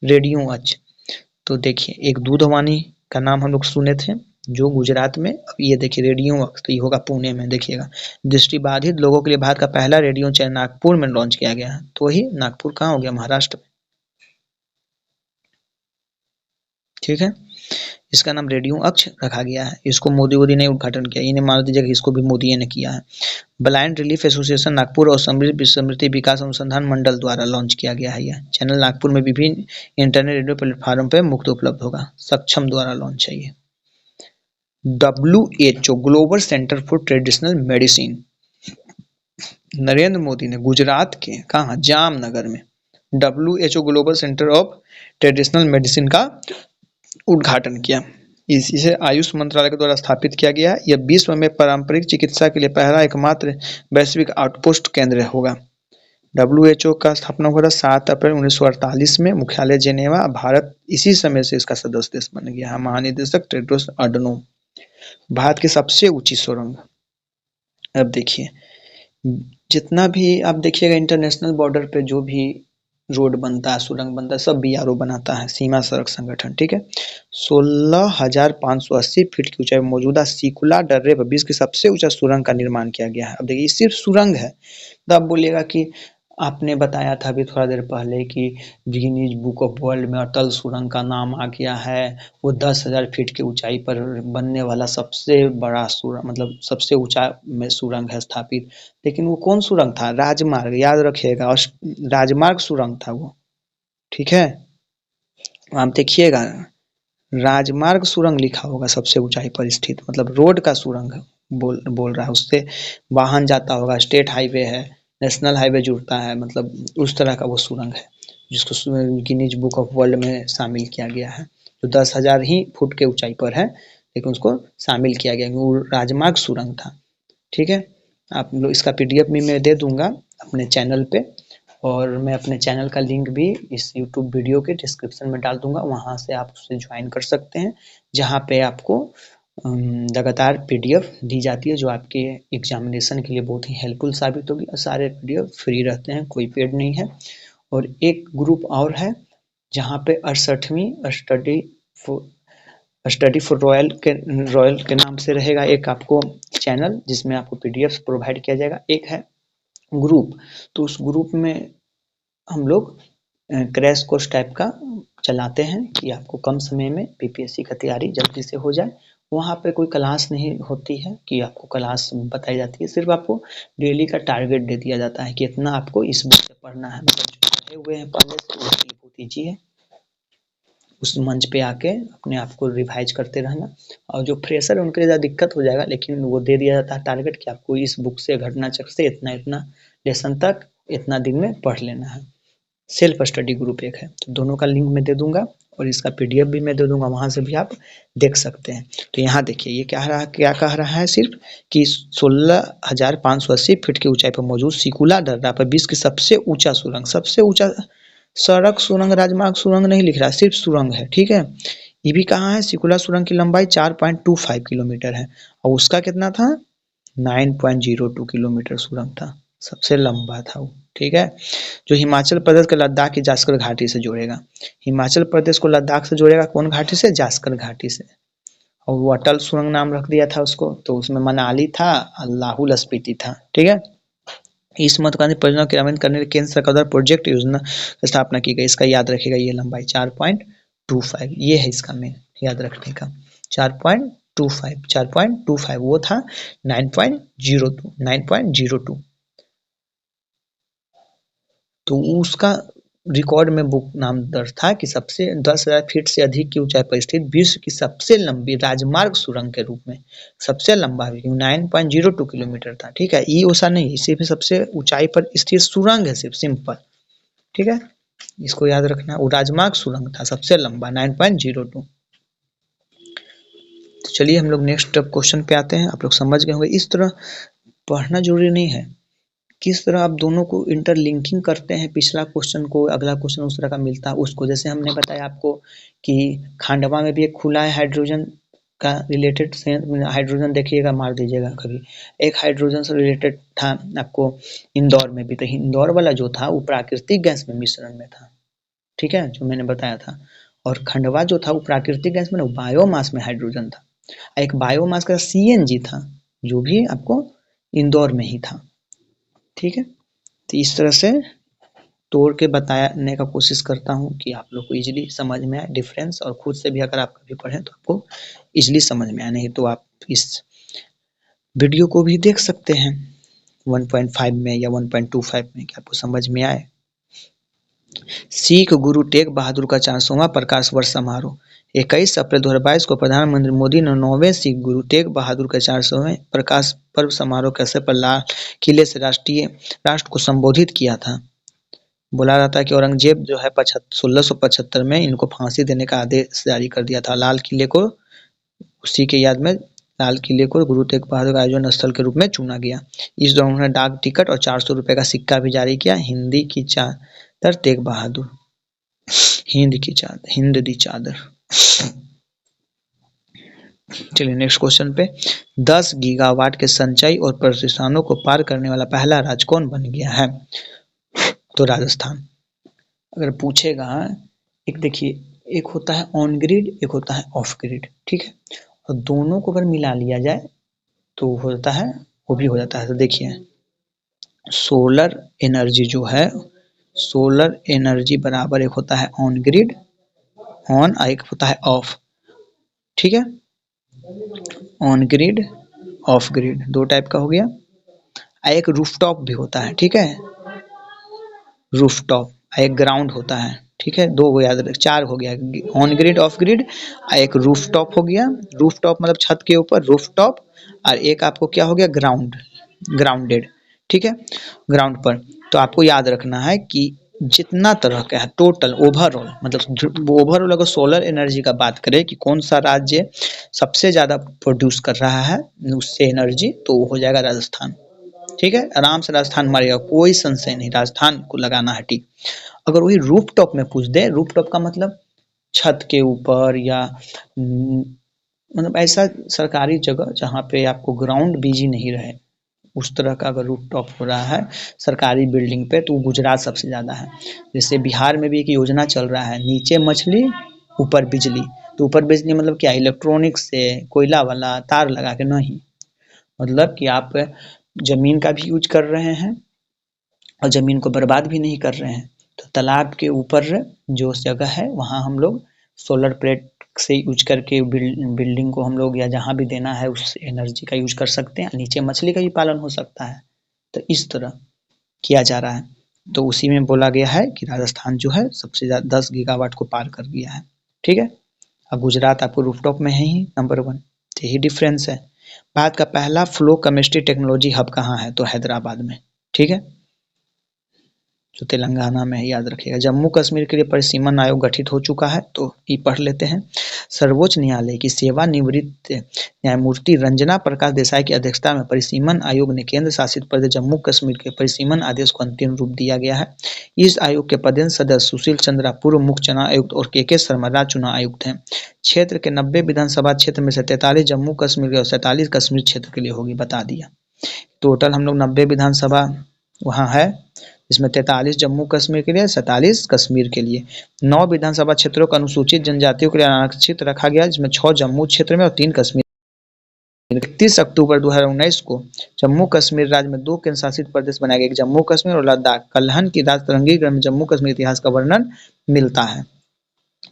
रेडियो अक्ष, तो देखिए एक दूधवानी का नाम हम लोग सुने थे जो गुजरात में, अब ये देखिए रेडियो अक्ष तो ये होगा पुणे में। देखिएगा दृष्टिबाधित लोगों के लिए भारत का पहला रेडियो चैनल नागपुर में लॉन्च किया गया है। तो वही नागपुर कहाँ हो गया, महाराष्ट्र में। ठीक है, इसका नाम रेडियो अक्ष रखा गया है। इसको मोदी ने उद्घाटन किया, इन्हें मान लीजिए कि इसको भी मोदी ने किया है। ब्लाइंड रिलीफ एसोसिएशन नागपुर और समृद्धि विकास अनुसंधान मंडल द्वारा लॉन्च किया गया है। यह चैनल नागपुर में विभिन्न इंटरनेट रेडियो प्लेटफॉर्म पर मुफ्त उपलब्ध होगा। सक्षम द्वारा लॉन्च है ये। WHO global centre for traditional medicine, Narendra Modi ने गुजरात के कहाँ, जामनगर में WHO global centre of traditional medicine का उद्घाटन किया। इसे आयुष मंत्रालय के द्वारा स्थापित किया गया। यह विश्व में पारंपरिक चिकित्सा के लिए पहला एकमात्र वैश्विक आउटपोस्ट केंद्र होगा। WHO का स्थापना हुआ था 7 अप्रैल 1948 में, मुख्यालय जेनेवा, भारत इसी समय से इसका सदस्य देश बन गया है। महानिदेशक टेड्रोस अडनोम। भारत की सबसे ऊंची सुरंग, अब देखिए जितना भी आप देखिएगा इंटरनेशनल बॉर्डर पे जो भी रोड बनता है, सुरंग बनता है, सब बीआरओ बनाता है, सीमा सड़क संगठन। ठीक है, 16,580 फीट की ऊंचाई मौजूदा सिकुला डर्रे पर विश्व की सबसे ऊंचा सुरंग का निर्माण किया गया है। अब देखिए सिर्फ सुरंग है, तो आप बोलिएगा कि आपने बताया था अभी थोड़ा देर पहले कि गिनीज बुक ऑफ वर्ल्ड में अटल सुरंग का नाम आ गया है। वो 10,000 फीट की ऊंचाई पर बनने वाला सबसे बड़ा सुरंग, मतलब सबसे ऊंचा में सुरंग है स्थापित। लेकिन वो कौन सुरंग था, राजमार्ग, याद रखिएगा, राजमार्ग सुरंग था वो। ठीक है, आप देखिएगा राजमार्ग सुरंग लिखा होगा, सबसे ऊंचाई पर स्थित, मतलब रोड का सुरंग बोल रहा है, उससे वाहन जाता होगा, स्टेट हाईवे है, नेशनल हाईवे जुड़ता है, मतलब उस तरह का वो सुरंग है जिसको गिनीज बुक ऑफ वर्ल्ड में शामिल किया गया है। जो 10,000 ही फुट के ऊंचाई पर है, लेकिन उसको शामिल किया गया, वो राजमार्ग सुरंग था। ठीक है, आप लोग इसका PDF भी मैं दे दूंगा अपने चैनल पे, और मैं अपने चैनल का लिंक भी इस YouTube वीडियो के डिस्क्रिप्शन में डाल दूंगा, वहाँ से आप उससे ज्वाइन कर सकते हैं, जहाँ पे आपको लगातार PDF दी जाती है जो आपके एग्जामिनेशन के लिए बहुत ही हेल्पफुल साबित होगी। और सारे PDF फ्री रहते हैं, कोई पेड नहीं है। और एक ग्रुप और है जहाँ पे 68वीं स्टडी स्टडी फॉर रॉयल के नाम से रहेगा एक आपको चैनल, जिसमें आपको पीडीएफ प्रोवाइड किया जाएगा। एक है ग्रुप, तो उस ग्रुप में हम लोग क्रैश कोर्स टाइप का चलाते हैं कि आपको कम समय में पीपीएससी का तैयारी जल्दी से हो जाए। वहाँ पे कोई क्लास नहीं होती है कि आपको क्लास बताई जाती है, सिर्फ आपको डेली का टारगेट दे दिया जाता है कि इतना आपको इस बुक से पढ़ना है। मतलब जो पढ़े हुए हैं पहले से उसकी बहुत ईजी है, उस मंच पे आके अपने आप को रिवाइज करते रहना। और जो फ्रेशर है उनके लिए ज़्यादा दिक्कत हो जाएगा, लेकिन वो दे दिया जाता है टारगेट कि आपको इस बुक से घटना चक्र से इतना इतना लेसन तक इतना दिन में पढ़ लेना है। सेल्फ स्टडी ग्रुप एक है, तो दोनों का लिंक मैं दे दूंगा और इसका पीडीएफ भी मैं दे दूंगा, वहां से भी आप देख सकते हैं। तो यहाँ देखिए ये क्या कह रहा है सिर्फ कि 16,580 फीट की ऊंचाई पर मौजूद सिकुला दर्रा पर विश्व की सबसे ऊंचा सुरंग, सबसे ऊंचा सड़क सुरंग राजमार्ग सुरंग नहीं लिख रहा है, सिर्फ सुरंग है, ठीक है। ये भी कहाँ है, सिकुला सुरंग की लंबाई 4.25 किलोमीटर है और उसका कितना था 9.02 किलोमीटर सुरंग था, सबसे लंबा था वो, ठीक है। जो हिमाचल प्रदेश के लद्दाख की जास्कर घाटी से जोड़ेगा, हिमाचल प्रदेश को लद्दाख से जोड़ेगा कौन घाटी से, जास्कर घाटी से। और वो अटल सुरंग नाम रख दिया था उसको, तो उसमें मनाली था और लाहौल स्पीति था, ठीक है। इस महत्वाकांक्षी परियोजना क्रियान्वित करने के लिए केंद्र सरकार द्वारा प्रोजेक्ट योजना की स्थापना की गई। इसका याद रखिएगा, ये लंबाई 4.25 ये है इसका मेन याद रखने का, 4.25 वो था 9.02 तो उसका रिकॉर्ड में बुक नाम दर्ज था कि सबसे 10,000 फीट से अधिक की ऊंचाई पर स्थित विश्व की सबसे लंबी राजमार्ग सुरंग के रूप में, सबसे लंबा 9.02 किलोमीटर था, ठीक है। ये ओसा नहीं, सिर्फ सबसे ऊंचाई पर स्थित सुरंग है, सिर्फ सिंपल, ठीक है। इसको याद रखना, वो राजमार्ग सुरंग था सबसे लंबा 9.02। तो चलिए हम लोग नेक्स्ट क्वेश्चन पे आते हैं। आप लोग समझ गए होंगे, इस तरह पढ़ना जरूरी नहीं है, किस तरह आप दोनों को इंटरलिंकिंग करते हैं, पिछला क्वेश्चन को अगला क्वेश्चन उस तरह का मिलता है उसको। जैसे हमने बताया आपको कि खांडवा में भी एक खुला है हाइड्रोजन का रिलेटेड, हाइड्रोजन देखिएगा मार दीजिएगा कभी, एक हाइड्रोजन से रिलेटेड था आपको इंदौर में भी। तो इंदौर वाला जो था वो प्राकृतिक गैस में मिश्रण में था, ठीक है, जो मैंने बताया था। और खंडवा जो था वो प्राकृतिक गैस में बायोमास में हाइड्रोजन था। एक बायोमास का सीएनजी था जो भी आपको इंदौर में ही था, ठीक है। तो इस तरह से तोड़ के बताने का कोशिश करता हूँ कि आप लोग को इजीली समझ में आए डिफरेंस, और खुद से भी अगर आप कभी पढ़ें तो आपको इजीली समझ में आए, नहीं तो आप इस वीडियो को भी देख सकते हैं 1.5 में या 1.25 में कि आपको समझ में आए। सिख गुरु तेग बहादुर का 400वां प्रकाश वर्ष समारोह 21 अप्रैल 2022 को प्रधानमंत्री मोदी ने 9वें सिख गुरु तेग बहादुर के 400वें प्रकाश पर्व समारोह के अवसर पर लाल किले से राष्ट्र को संबोधित किया था। बोला जाता है कि औरंगजेब जो है 1675 में इनको फांसी देने का आदेश जारी कर दिया था। लाल किले को उसी के याद में लाल किले को गुरु तेग बहादुर का आयोजन स्थल के रूप में चुना गया। इस दौरान उन्होंने डाक टिकट और 400 रुपए का सिक्का भी जारी किया। हिंदी की चादर तेग बहादुर, हिंद दी चादर। चलिए नेक्स्ट क्वेश्चन पे, 10 गीगावाट के संचयी और प्रतिष्ठानों को पार करने वाला पहला राज्य कौन बन गया है, तो राजस्थान। अगर पूछेगा, एक देखिए एक होता है ऑन ग्रिड, एक होता है ऑफ ग्रिड, ठीक है, और दोनों को अगर मिला लिया जाए तो होता है, वो भी हो जाता है। तो देखिए सोलर एनर्जी जो है, सोलर एनर्जी बराबर एक होता है ऑन ग्रिड ऑन, एक होता है ऑफ, ठीक है। ऑन ग्रिड ऑफ ग्रिड दो टाइप का हो गया। एक रूफटॉप भी होता है, ठीक है, रूफटॉप, एक ग्राउंड होता है, ठीक है, दो याद रख, 4 हो गया, ऑन ग्रिड ऑफ ग्रिड, एक रूफटॉप हो गया, रूफटॉप मतलब छत के ऊपर रूफटॉप, और एक आपको क्या हो गया ग्राउंडेड, ठीक है, ग्राउंड पर। तो आपको याद रखना है कि जितना तरह का है टोटल ओवरऑल, मतलब ओवरऑल अगर सोलर एनर्जी का बात करें कि कौन सा राज्य सबसे ज्यादा प्रोड्यूस कर रहा है उससे एनर्जी, तो वो हो जाएगा राजस्थान, ठीक है। आराम से राजस्थान मारेगा, कोई संशय नहीं, राजस्थान को लगाना है टिक। अगर वही रूफटॉप में पूछ दे, रूफटॉप का मतलब छत के ऊपर या मतलब ऐसा सरकारी जगह जहाँ पे आपको ग्राउंड बिजी नहीं रहे, उस तरह का अगर रूफटॉप हो रहा है सरकारी बिल्डिंग पे, तो गुजरात सबसे ज़्यादा है। जैसे बिहार में भी एक योजना चल रहा है, नीचे मछली ऊपर बिजली, तो ऊपर बिजली मतलब क्या, इलेक्ट्रॉनिक से कोयला वाला तार लगा के नहीं, मतलब कि आप जमीन का भी यूज कर रहे हैं और जमीन को बर्बाद भी नहीं कर रहे हैं। तो तालाब के ऊपर जो जगह है वहाँ हम लोग सोलर प्लेट से यूज करके बिल्डिंग को हम लोग या जहाँ भी देना है उस एनर्जी का यूज कर सकते हैं। नीचे मछली का भी पालन हो सकता है, तो इस तरह किया जा रहा है। तो उसी में बोला गया है कि राजस्थान जो है सबसे ज़्यादा 10 गीगावाट को पार कर गया है। ठीक है, अब गुजरात आपको रूफटॉप में है ही नंबर 1, तो यही डिफरेंस है। भारत का पहला फ्लो केमिस्ट्री टेक्नोलॉजी हब कहाँ है, तो हैदराबाद में। ठीक है, जो तेलंगाना में है, याद रखिएगा। जम्मू कश्मीर के लिए परिसीमन आयोग गठित हो चुका है, तो ये पढ़ लेते हैं। सर्वोच्च न्यायालय की सेवानिवृत्त न्यायमूर्ति रंजना प्रकाश देसाई की अध्यक्षता में परिसीमन आयोग ने केंद्र शासित प्रदेश जम्मू कश्मीर के परिसीमन आदेश को अंतिम रूप दिया गया है। इस आयोग के पदेन सदस्य सुशील चंद्रा पूर्व मुख्य चुनाव आयुक्त और के शर्मा राज्य चुनाव आयुक्त हैं। क्षेत्र के 90 विधानसभा क्षेत्र में से 43 जम्मू कश्मीर के और 47 कश्मीर क्षेत्र के लिए होगी, बता दिया। टोटल हम लोग 90 विधानसभा वहाँ है, इसमें 43 जम्मू कश्मीर के लिए, 47 कश्मीर के लिए। 9 विधानसभा क्षेत्रों को अनुसूचित जनजातियों के लिए आरक्षित रखा गया, जिसमें 6 जम्मू क्षेत्र में और 3 कश्मीर। 31 अक्टूबर 2019 को जम्मू कश्मीर राज्य में 2 केंद्र शासित प्रदेश बनाए गए, जम्मू कश्मीर और लद्दाख। कल्हन की राजतरंगी ग्रंथ में जम्मू कश्मीर इतिहास का वर्णन मिलता है।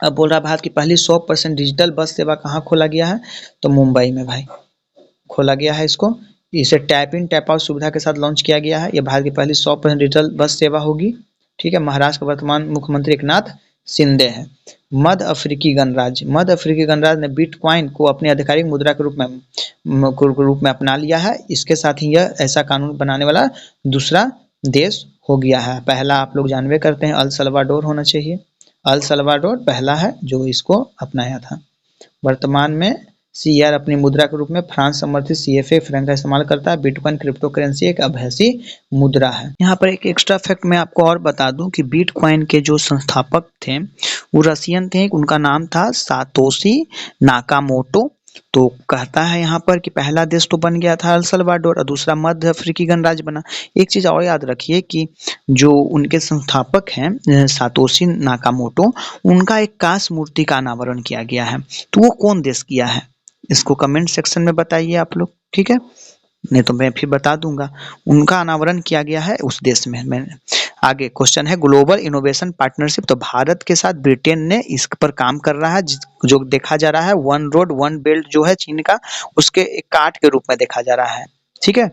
अब बोल रहा भारत की पहली 100% डिजिटल बस सेवा कहाँ खोला गया है, तो मुंबई में भाई खोला गया है इसको। इसे टैप इन टैप आउट सुविधा के साथ लॉन्च किया गया है। यह भारत की पहली 100% डिजिटल बस सेवा होगी। ठीक है, महाराष्ट्र के वर्तमान मुख्यमंत्री एकनाथ शिंदे हैं। मध्य अफ्रीकी गणराज्य ने बिटकॉइन को अपनी आधिकारिक मुद्रा के रूप में अपना लिया है। इसके साथ ही यह ऐसा कानून बनाने वाला दूसरा देश हो गया है। पहला आप लोग जानबे करते हैं, अल सल्वाडोर होना चाहिए। अल सल्वाडोर पहला है जो इसको अपनाया था। वर्तमान में सीआर अपनी मुद्रा के रूप में फ्रांस समर्थित सीएफए फ्रैंक का इस्तेमाल करता है। बिटकॉइन क्रिप्टो करेंसी एक अभ्यासी मुद्रा है। यहाँ पर एक एक्स्ट्रा फैक्ट मैं आपको और बता दूं कि बिटकॉइन के जो संस्थापक थे वो रशियन थे। उनका नाम था सातोशी नाकामोटो। तो कहता है यहाँ पर कि पहला देश तो बन गया था अल सल्वाडोर और दूसरा मध्य अफ्रीकी गणराज्य बना। एक चीज और याद रखिए कि जो उनके संस्थापक हैं सातोशी नाकामोटो, उनका एक कांस्य मूर्ति का अनावरण किया गया है। तो वो कौन देश किया है, इसको कमेंट सेक्शन में बताइए आप लोग। ठीक है, नहीं तो मैं फिर बता दूंगा। उनका अनावरण किया गया है उस देश में। मैंने आगे क्वेश्चन है ग्लोबल इनोवेशन पार्टनरशिप। तो भारत के साथ ब्रिटेन ने इस पर काम कर रहा है, जो देखा जा रहा है वन रोड वन बेल्ट जो है चीन का, उसके एक कार्ड के रूप में देखा जा रहा है। ठीक है,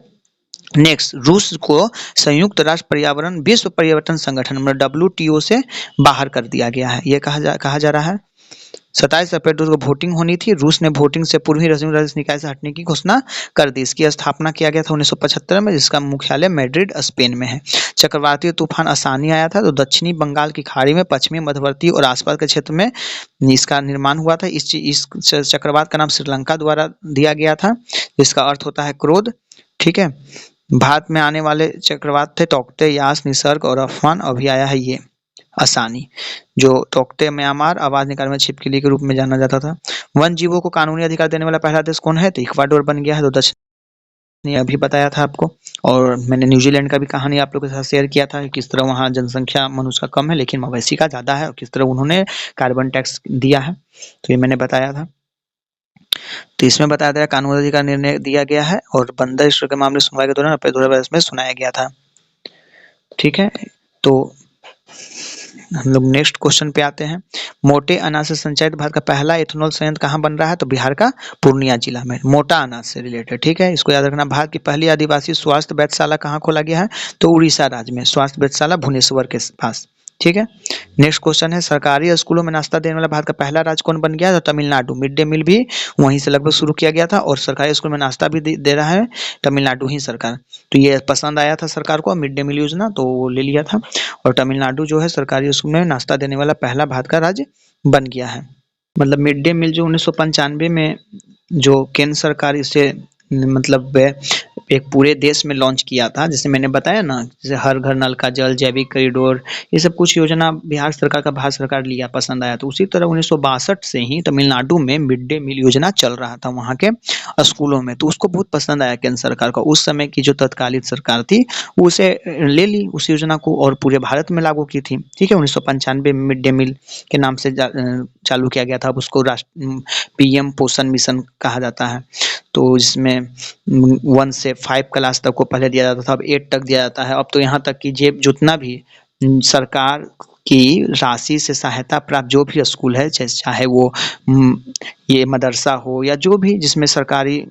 नेक्स्ट, रूस को संयुक्त राष्ट्र पर्यावरण विश्व पर्यटन संगठन मतलब WTO से बाहर कर दिया गया है। ये कहा जा रहा है 27 अप्रैल को वोटिंग होनी थी। रूस ने वोटिंग से पूर्व ही रशियन राजस्व निकाय से हटने की घोषणा कर दी। इसकी स्थापना किया गया था 1975 में, जिसका मुख्यालय मैड्रिड स्पेन में है। चक्रवाती तूफान आसानी आया था, तो दक्षिणी बंगाल की खाड़ी में पश्चिमी मध्यवर्ती और आसपास के क्षेत्र में इसका निर्माण हुआ था। इस चक्रवात का नाम श्रीलंका द्वारा दिया गया था, जिसका अर्थ होता है क्रोध। ठीक है, भारत में आने वाले चक्रवात थे तौकते, यास, निसर्ग और अफवान। अभी आया है ये आसानी, जो तौकते म्यांमार आवाज निकालने में छिपकली के रूप में जाना जाता था। वन जीवों को कानूनी अधिकार देने वाला पहला देश कौन है, तो इक्वाडोर बन गया है। तो दक्षिण अभी बताया था आपको, और मैंने न्यूजीलैंड का भी कहानी आप लोगों के साथ शेयर किया था, किस तरह वहाँ जनसंख्या मनुष्य का कम है लेकिन मवेशी का ज्यादा है, और किस तरह उन्होंने कार्बन टैक्स दिया है, तो ये मैंने बताया था। तो इसमें बताया गया कानूनी अधिकार निर्णय दिया गया है, और बंदर ईश्वर के मामले सुनवाई के दौरान अपने 2022 में सुनाया गया था। ठीक है, तो हम लोग नेक्स्ट क्वेश्चन पे आते हैं। मोटे अनाज से संचालित भारत का पहला एथेनॉल संयंत्र कहाँ बन रहा है, तो बिहार का पूर्णिया जिला में, मोटा अनाज से रिलेटेड। ठीक है, इसको याद रखना। भारत की पहली आदिवासी स्वास्थ्य वेधशाला कहाँ खोला गया है, तो उड़ीसा राज्य में, स्वास्थ्य वेधशाला भुवनेश्वर के पास। ठीक है, नेक्स्ट क्वेश्चन है सरकारी स्कूलों में नाश्ता देने वाला भारत का पहला राज्य कौन बन गया, तो तमिलनाडु। मिड डे मील भी वहीं से लगभग शुरू किया गया था, और सरकारी स्कूल में नाश्ता भी दे रहा है तमिलनाडु ही सरकार। तो ये पसंद आया था सरकार को मिड डे मील योजना, तो वो ले लिया था, और तमिलनाडु जो है सरकारी स्कूल में नाश्ता देने वाला पहला भारत का राज्य बन गया है। मतलब मिड डे मील जो 1995 में जो केंद्र सरकार इसे मतलब एक पूरे देश में लॉन्च किया था, जैसे मैंने बताया ना, जैसे हर घर नल का जल, जैविक कॉरिडोर, ये सब कुछ योजना बिहार सरकार का भारत सरकार लिया, पसंद आया। तो उसी तरह 1962 से ही तमिलनाडु में मिड डे मील योजना चल रहा था वहाँ के स्कूलों में, तो उसको बहुत पसंद आया केंद्र सरकार को। उस समय की जो तत्कालीन सरकार थी वो उसे ले ली उस योजना को और पूरे भारत में लागू की थी। ठीक है, 1995 में मिड डे मील के नाम से चालू किया गया था। अब उसको राष्ट्र पीएम पोषण मिशन कहा जाता है। तो इसमें 1 से 5 क्लास तक को पहले दिया जाता था, अब 8 तक दिया जाता है। अब तो यहाँ तक कि जेब जितना भी सरकार की राशि से सहायता प्राप्त जो भी स्कूल है, चाहे वो ये मदरसा हो या जो भी जिसमें सरकारी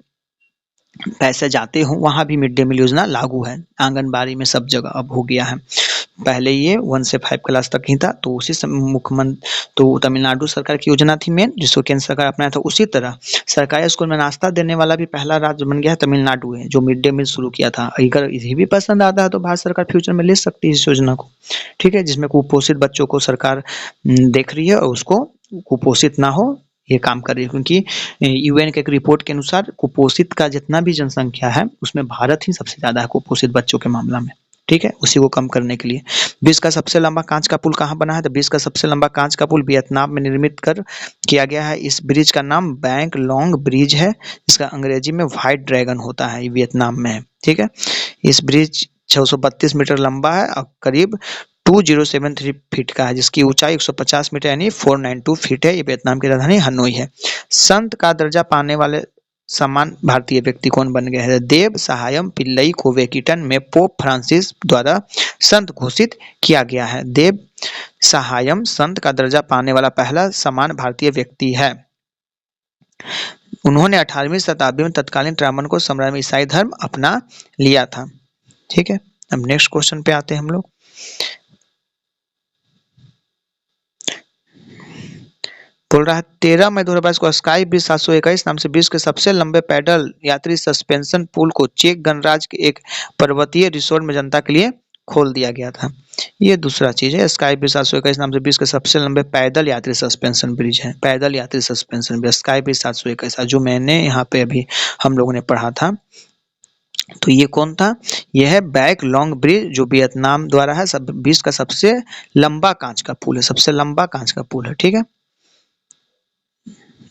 पैसे जाते हों, वहाँ भी मिड डे मील योजना लागू है। आंगनबाड़ी में सब जगह अब हो गया है। पहले ये 1 से 5 क्लास तक ही था, तो उसी समय मुख्यमंत्री तो तमिलनाडु सरकार की योजना थी मेन, जिसको केंद्र सरकार अपनाया था। उसी तरह सरकारी स्कूल में नाश्ता देने वाला भी पहला राज्य बन गया है तमिलनाडु है, जो मिड डे मील शुरू किया था। अगर ये भी पसंद आता है तो भारत सरकार फ्यूचर में ले सकती है इस योजना को। ठीक है, जिसमें कुपोषित बच्चों को सरकार देख रही है और उसको कुपोषित ना हो ये काम कर रही है, क्योंकि यूएन के एक रिपोर्ट के अनुसार कुपोषित का जितना भी जनसंख्या है उसमें भारत ही सबसे ज्यादा है कुपोषित बच्चों के मामला में। ठीक है, उसी को कम करने के लिए विश्व का सबसे लंबा कांच का पुल कहाँ बना है? तो विश्व का सबसे लंबा कांच का पुल वियतनाम में निर्मित कर किया गया है। इस ब्रिज का नाम बैंक लॉन्ग ब्रिज है। इसका अंग्रेजी में व्हाइट ड्रैगन होता है, ये वियतनाम में है। ठीक है, इस ब्रिज 632 मीटर लंबा है और करीब 2073 फीट का है, जिसकी ऊंचाई 150 मीटर यानी 492 फीट है। ये वियतनाम की राजधानी हनोई है। संत का दर्जा पाने वाले समान भारतीय व्यक्ति कौन बन गए हैं? देव सहायम पिल्लई को वेकिटन में पोप फ्रांसिस द्वारा संत घोषित किया गया है। देव सहायम संत का दर्जा पाने वाला पहला समान भारतीय व्यक्ति है। उन्होंने 18वीं शताब्दी में तत्कालीन ब्राह्मण को सम्राट में ईसाई धर्म अपना लिया था। ठीक है, अब नेक्स्ट क्वेश्चन पे आते हैं हम लोग। बोल रहा है 13 मई 2022 को स्काई ब्रिज 721 नाम से विश्व के सबसे लंबे पैडल यात्री सस्पेंशन पुल को चेक गणराज्य के एक पर्वतीय रिसोर्ट में जनता के लिए खोल दिया गया था। ये दूसरा चीज है, स्काई ब्रिज 721 नाम से विश्व के सबसे लंबे पैदल यात्री सस्पेंशन ब्रिज है। पैदल यात्री सस्पेंशन ब्रिज स्काई ब्रिज 721 जो मैंने यहाँ पे अभी हम लोगों ने पढ़ा था। तो ये कौन था? यह है बैक लॉन्ग ब्रिज, जो वियतनाम द्वारा है विश्व का सबसे लंबा कांच का पुल है, सबसे लंबा कांच का पुल है। ठीक है,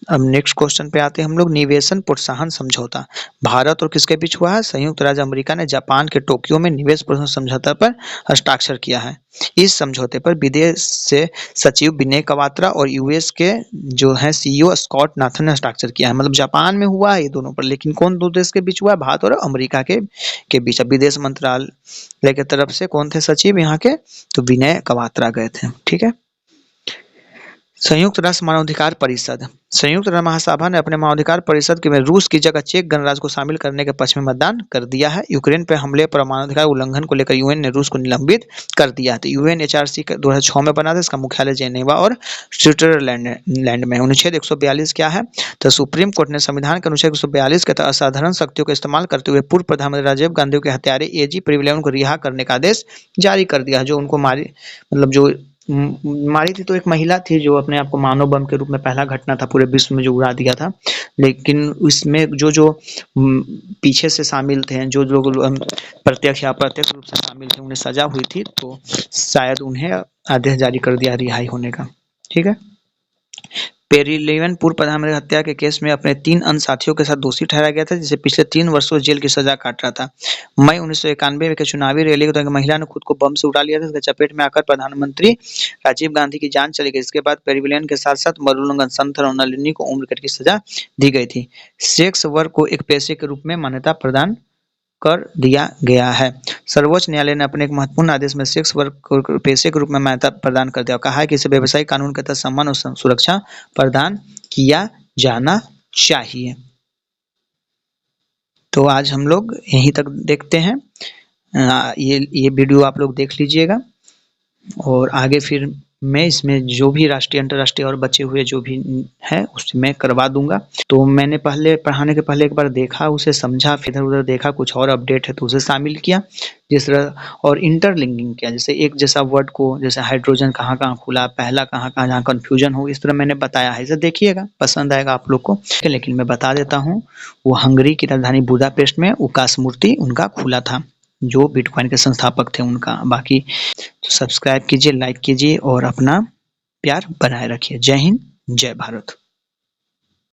अब नेक्स्ट क्वेश्चन पे आते हैं हम लोग। निवेशन प्रोत्साहन समझौता भारत और किसके बीच हुआ है? संयुक्त राज्य अमेरिका ने जापान के टोक्यो में निवेश प्रोत्साहन समझौता पर हस्ताक्षर किया है। इस समझौते पर विदेश से सचिव विनय कवात्रा और यूएस के जो है सीईओ स्कॉट नाथन ने हस्ताक्षर किया है। मतलब जापान में हुआ है ये दोनों पर, लेकिन कौन दो देश के बीच हुआ है? भारत और अमेरिका के बीच। अब विदेश मंत्रालय की तरफ से कौन थे सचिव यहाँ के? तो विनय कवात्रा गए थे। ठीक है, संयुक्त राष्ट्र मानवाधिकार परिषद संयुक्त राष्ट्र महासभा ने अपने मानवाधिकार परिषद के में रूस की जगह चेक गणराज्य को शामिल करने के पक्ष में मतदान कर दिया है। यूक्रेन पर हमले पर मानवाधिकार उल्लंघन को लेकर यूएन ने रूस को निलंबित कर दिया है। तो यूएनएचआरसी 2006 में बना था, इसका मुख्यालय जेनेवा और स्विट्जरलैंड में। अनुच्छेद 142 क्या है? तो सुप्रीम कोर्ट ने संविधान के अनुच्छेद 142 के तहत असाधारण शक्तियों का इस्तेमाल करते हुए पूर्व प्रधानमंत्री राजीव गांधी के हत्यारे एजी प्रिविलेंस को रिहा करने का आदेश जारी कर दिया, जो उनको मारी मतलब जो मारी थी। तो एक महिला थी जो अपने आप को मानव बम के रूप में, पहला घटना था पूरे विश्व में जो उड़ा दिया था। लेकिन इसमें जो जो पीछे से शामिल थे, जो लोग प्रत्यक्ष या अप्रत्यक्ष रूप से शामिल थे, उन्हें सजा हुई थी, तो शायद उन्हें आदेश जारी कर दिया रिहाई होने का। ठीक है, पेरिलेवन पूर्व प्रधानमंत्री हत्या के केस में अपने 3 अन्य साथियों के साथ दोषी ठहराया गया था, जिसे पिछले 3 वर्षों जेल की सजा काट रहा था। मई 1991 के चुनावी रैली के दौरान महिला ने खुद को बम से उड़ा लिया था। इसके चपेट में आकर प्रधानमंत्री राजीव गांधी की जान चली गई। इसके बाद पेरिलेवन के साथ साथ मरुलंगन, संथल और नलिनी को उम्र कैद की सजा दी गई थी। सेक्स वर्क को एक पेशे के रूप में मान्यता प्रदान कर दिया गया है। सर्वोच्च न्यायालय ने अपने एक महत्वपूर्ण आदेश में सेक्स वर्क को पेशे के रूप में मान्यता प्रदान कर दिया। कहा है कि इसे व्यवसायिक कानून के तहत सम्मान और सुरक्षा प्रदान किया जाना चाहिए। तो आज हम लोग यहीं तक देखते हैं। ये वीडियो आप लोग देख लीजिएगा और आगे फिर मैं इसमें जो भी राष्ट्रीय अंतर्राष्ट्रीय और बचे हुए जो भी है उससे मैं करवा दूंगा। तो मैंने पहले पढ़ाने के पहले एक बार देखा, उसे समझा, फिर इधर उधर देखा, कुछ और अपडेट है तो उसे शामिल किया जिस तरह, और इंटरलिंकिंग किया, जैसे एक जैसा वर्ड को, जैसे हाइड्रोजन कहाँ कहाँ खुला, पहला कहाँ कहाँ, जहाँ कन्फ्यूजन हो, इस तरह मैंने बताया है। इसे देखिएगा, पसंद आएगा आप लोग को। लेकिन मैं बता देता हूँ, वो हंगरी की राजधानी बुडापेस्ट में उकास मूर्ति उनका खुला था, जो बिटकॉइन के संस्थापक थे उनका। बाकी तो सब्सक्राइब कीजिए, लाइक कीजिए और अपना प्यार बनाए रखिए। जय हिंद, जय भारत।